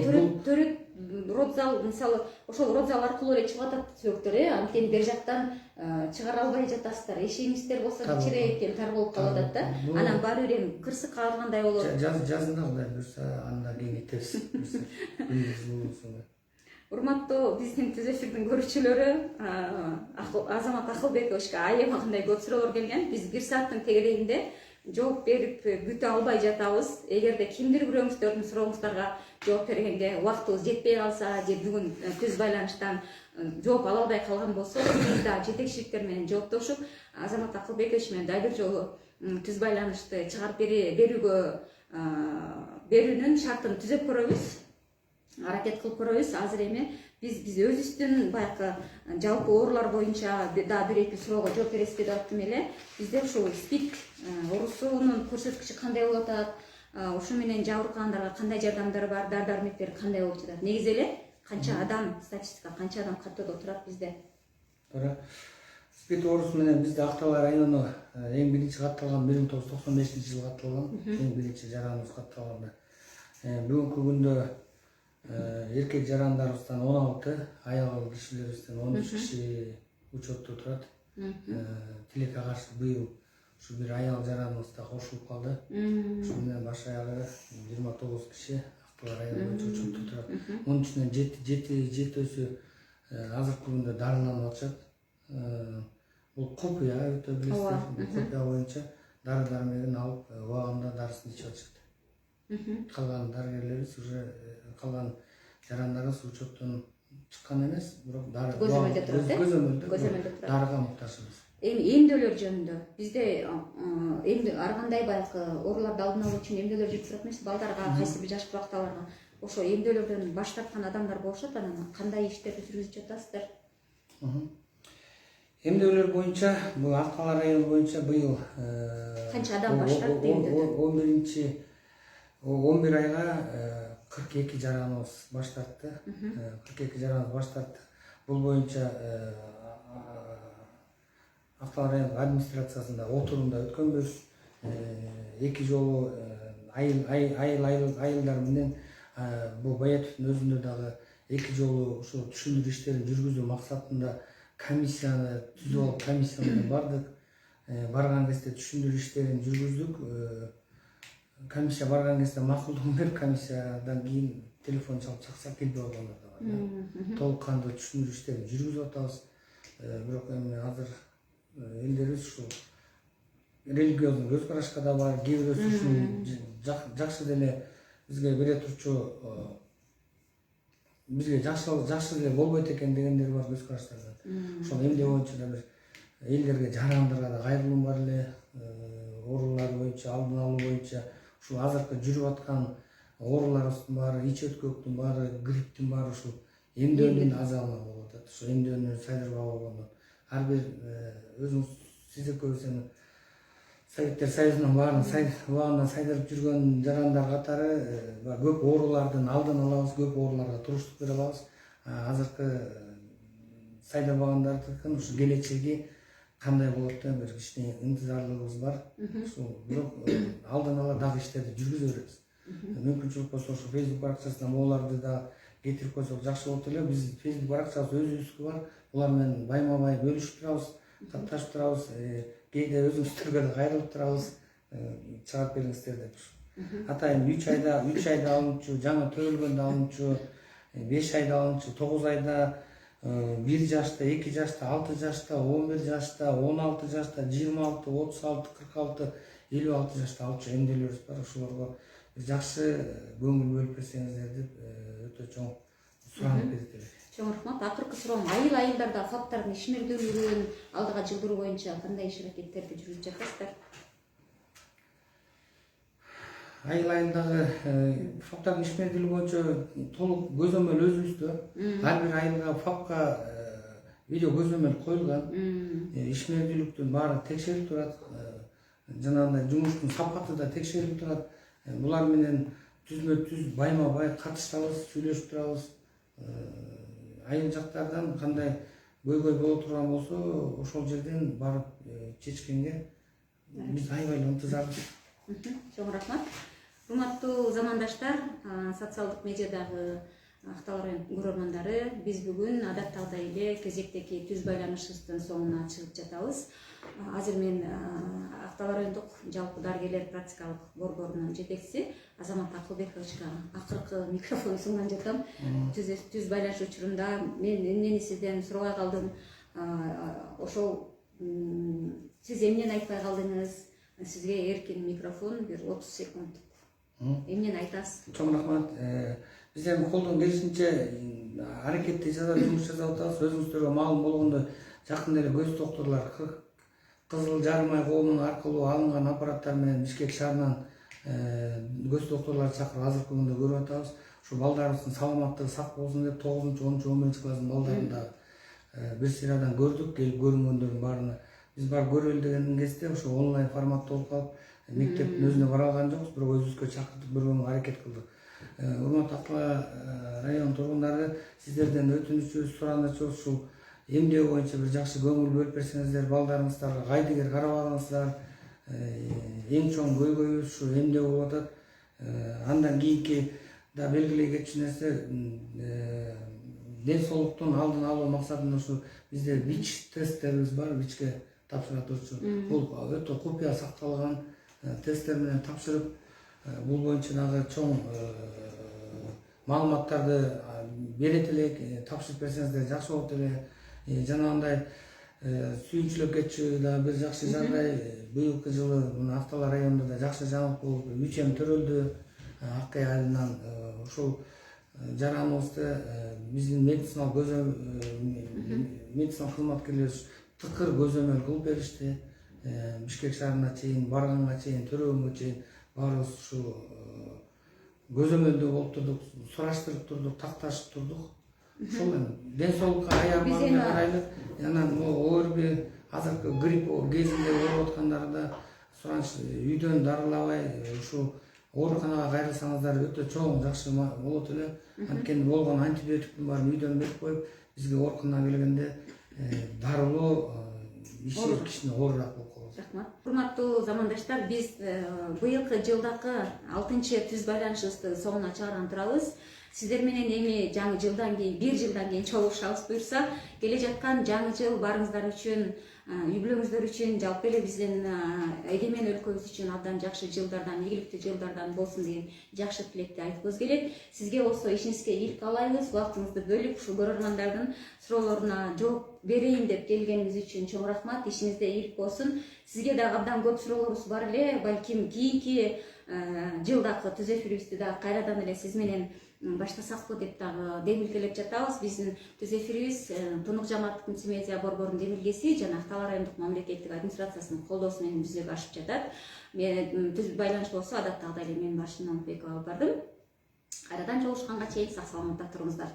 төрөт родзал мисалы ошол родзал аркылуу эле чыгып атат сөөктөр, анткени бер жактан чыгара албай жатасыздар. Эшигиңиздер болсо кичине экен, тар болуп калып атат да. Анан баары бир эми кырсыкка алгандай болот.
Жазында кудай буюрса анда кеңейтебиз.
Урматтуу биздин түз эфирдин көрүүчүлөрү, Азамат Акылбековичке аябагандай көп суроолор келген. Биз 1 сааттын тегерегинде жооп берип бүтө албай жатабыз. Эгерде кимдир бирөөңүздөрдүн сурооңуздарга жооп бергенге убактыбыз жетпей калса, же бүгүн түз байланыштан жооп ала албай калган болсо, биз да жетекчиликтер менен жооптошуп, Азамат Акылбекович менен дагы бир жолу түз байланышты чыгарып берүүнүн шартын түзөп көрөбүз. Аракет кылып көрөбүз. Азыр эми биз өзүбүздүн баягы жалпы оорулар боюнча да 1-2 суроого жооп беребиз деп аттым эле. Бизде ушул СПИД оорусунун көрсөткүчү кандай болуп атат, ушу менен жабыркагандарга кандай жардамдар бар, дары-дармектер кандай болуп жатат? Негизи эле канча адам, статистика канча адам каттоодо турат бизде?
Туура. СПИД оорусу менен бизде Ак-Талаа району эң биринчи катталган 1995-жылы катталган, эң биринчи жараныбыз катталганда. Бүгүнкү күндө эркек жарандарыбыздан 16, аял кишилерибизден 13 киши учетто турат. Тилекке каршы быйыл ушу бир аял жараныбыз да кошулуп калды. Ушу менен баш аягы 29 киши Ак-Талаа району боюнча учетто турат. Мунун ичинен жетөөсү азыркы күндө дарыланып атышат. Бул копия өтө билесиздер. Копия боюнча дары-дармегин алып, убагында дарысын ичип атышат. Калган дарыгерлерибиз уже калган жарандарыбыз учеттон чыккан эмес, бирок дары көзөмөлдө турат. Дарыга муктажбыз.
Эми эмдөөлөр жөнүндө бизде ар кандай баягы ооруларды алдын алуу үчүн эмдөөлөр жүрүп турат эмес, балдарга, кайсы бир жаш кубакталарга. Ошо эмдөөлөрдөн баш тарткан адамдар болушат, анан кандай иштерди жүргүзүп жатасыздар?
Эмдөөлөр боюнча, бул Ак-Талаа району боюнча быйыл
канча адам баш тартты эмдөөдөн?
11 айга 42 жараныбыз баш тартты. 42 жараныбыз баш тартты. Бул боюнча Ак-Талаа району администрациясында отурумда өткөнбүз. 2 жолу айылдар менен бул Баятовдун өзүндө дагы 2 жолу ушул түшүндүрүү иштерин жүргүзүү максатында комиссияны түзүп алып, комиссия менен бардык. Барган кезде түшүндүрүү иштерин жүргүздүк. Комиссия барган кезде макулдугун берип, комиссиядан кийин телефон чалып чаксак келбей калгандар да бар. Толук кандуу түшүндүрүү иштерин жүргүзүп атабыз. Бирок эми азыр элдерибиз ушул религиозный көз карашка да бар, кээ бирөөсү ушул жакшы деле бизге бере турчу, бизге жакшы деле болбойт экен дегендер бар көз караштардан. Ошол эмне боюнча да бир элдерге, жарандарга да кайрылуум бар эле. Оорулар боюнча, алдын алуу боюнча ушул азыркы жүрүп аткан ооруларыбыздын баары, ич өткөктүн баары, грипптин баары ушул эмдөөнүн азабынан болуп атат. Ушул эмдөөнү сайдырбай койгондон. Ар бир өзүңүз сиз экөөбүз эми Советтер Союзунун баарын убагында сайдырып жүргөн жарандар катары көп оорулардын алдын алабыз, көп ооруларга туруштук бере алабыз. Азыркы сайдырбагандардыкын ушу келечеги кандай болот деп бир кичине ынтызарлыгыбыз бар. Ушул бирок алдын ала дагы иштерди жүргүзө беребиз. Мүмкүнчүлүк болсо ошо Facebook баракчасына могуларды да кетирип койсок жакшы болот эле. Биз Facebook баракчабыз өзүбүздүкү бар. Булар менен байма-бай бөлүшүп турабыз, катташып турабыз. Кээде өзүбүздөргө да кайрылып турабыз. Чыгарып бериңиздер деп. Атайын 3 айда алынчу, жаңы төрөлгөндө алынчу, 5 айда алынчу, 9 айда 1 жашта, 2 жашта, 6 жашта, 11 жашта, 16 жашта, 26, 36, 46, 56 жашта алчу эмделерибиз бар. Ошолорго жакшы көңүл бөлүп берсеңиздер деп өтө чоң суранып кетет эле.
Чоң рахмат. Акыркы суроом, айылдарда фактардын ишмердүүлүгүн алдыга жылдыруу боюнча кандай иш аракеттерди жүргүзүп жатасыздар?
Айылдагы фактардын ишмердүүлүгү боюнча толук көзөмөл өзүбүздө. Ар бир айылга факка видео көзөмөл коюлган. Ишмердүүлүктүн баары текшерип турат. Жанагындай жумуштун сапаты да текшерип турат. Булар менен түзмө-түз байма-бай катышабыз, сүйлөшүп турабыз. Айыл жактардан кандай көйгөй боло турган болсо, ошол жерден барып чечкенге биз аябай ынтызарбыз.
Чоң рахмат. Урматтуу замандаштар, социалдык медиадагы Актал район көрөрмандары, биз бүгүн адаттагыдай эле кезектеги түз байланышыбыздын соңуна чыгып жатабыз. Азыр мен Актал райондук жалпы дарыгерлер практикалык борборунун жетекчиси Азамат Акылбековичке акыркы микрофон сунган жатам. Түз байланыш учурунда мен эмнени сизден сурабай калдым. Ошол сиз эмнени айтпай калдыңыз? Сизге эркин микрофон, бир 30 секунд. Эмнени айтасыз?
Чоң рахмат. Биз эми колдон келишинче аракетти жасап жумуш жасап атабыз. Өзүңүздөргө маалым болгондой, жакында эле көз доктурлар Кызыл Жарым Ай коомунун аркылуу алынган аппараттар менен Бишкек шаарынан көз доктурларды чакырып азыркы күндө көрүп атабыз. Ушу балдарыбыздын саламаттыгы сак болсун деп 9-10-11 класстын балдарын да бир сыйрадан көрдүк. Келип көрүнгөндөрдүн баарына биз барып көрөлү деген кезде ошо онлайн форматта болуп калып, мектептин өзүнө бара алган жокпуз, бирок өзүбүзгө чакыртып көргөнгө аракет кылдык. Урматтуу Актал район тургундары, сиздерден өтүнүчүбүз, суранычыбыз ушул эмдөө боюнча бир жакшы көңүл бөлүп берсеңиздер, балдарыңыздарга кайдыгер карабагыңыздар. Эң чоң көйгөйүбүз ушу эмдөө болуп атат. Андан кийинки да белгилей кетчү нерсе, ден соолуктун алдын алуу максатында ушу бизде ВИЧ тесттерибиз бар, ВИЧке тапшыра турчу. Бул өтө купуя сакталган тесттер менен тапшырып, бул боюнча дагы чоң маалыматтарды берет элек, тапшырып берсеңиздер жакшы болот эле. Жанагындай сүйүнчүлүк кетчү да бир жакшы жагдай. Быйылкы жылы мына Актал районунда да жакшы жаңылык болуп, үй-чем төрөлдү. Ак Кай айылынан ушул жараныбызды биздин медициналык кызматкерлер тыкыр көзөмөл кылып беришти. Бишкек шаарына чейин барганга чейин, төрөгөнгө чейин баарыбыз ушу көзөмөлдө болуп турдук, сураштырып турдук, такташып турдук. Ошол ден соолукка аябаган карайлы. Анан оор азыркы грипп кезинде ооруп аткандары да сураныч үйдөн дарылабай ушу ооруканага кайрылсаңыздар өтө чоң жакшы болот эле. Анткени болгон антибиотиктин баарын үйдөн берип коюп, бизге ооруканага келгенде дарылоо кишини оорураак болуп калат.
Рахмат. Урматтуу замандаштар, биз быйылкы жылдагы 6-чы түз байланышыбызды соңуна чыгарган турабыз. Сиздер менен эми жаңы жылдан кийин, 1 жылдан кийин чогулушабыз буюрса, келе жаткан жаңы жыл барыңыздар үчүн, үй бүлөңүздөр үчүн, жалпы эле биздин эгемен өлкөбүз үчүн абдан жакшы жылдардан, ийгиликтүү жылдардан болсун деген жакшы тилекти айткыбыз келет. Сизге болсо ишиңизге ийгилик каалайбыз. Убактыңызды бөлүп, ушу көрөрмандардын суроолоруна жооп берейин деп келгениңиз үчүн чоң рахмат. Ишиңизде ийгилик болсун. Сизге дагы абдан көп суроолорубуз бар эле. Балким кийинки жылдагы түз эфирибизди дагы кайрадан эле сиз менен баштасакпы деп дагы демилгелеп жатабыз. Биздин түз эфирибиз Тунук жамааттык мультимедиа борборунун демилгеси жана Актал райондук мамлекеттик администрациясынын колдоосу менен жүзөгө ашып жатат. Мен түз байланыш болсо адаттагыдай эле мен Башын Намыкбекова алып бардым. Кайрадан жолугушканга чейин сак саламатта туруңуздар.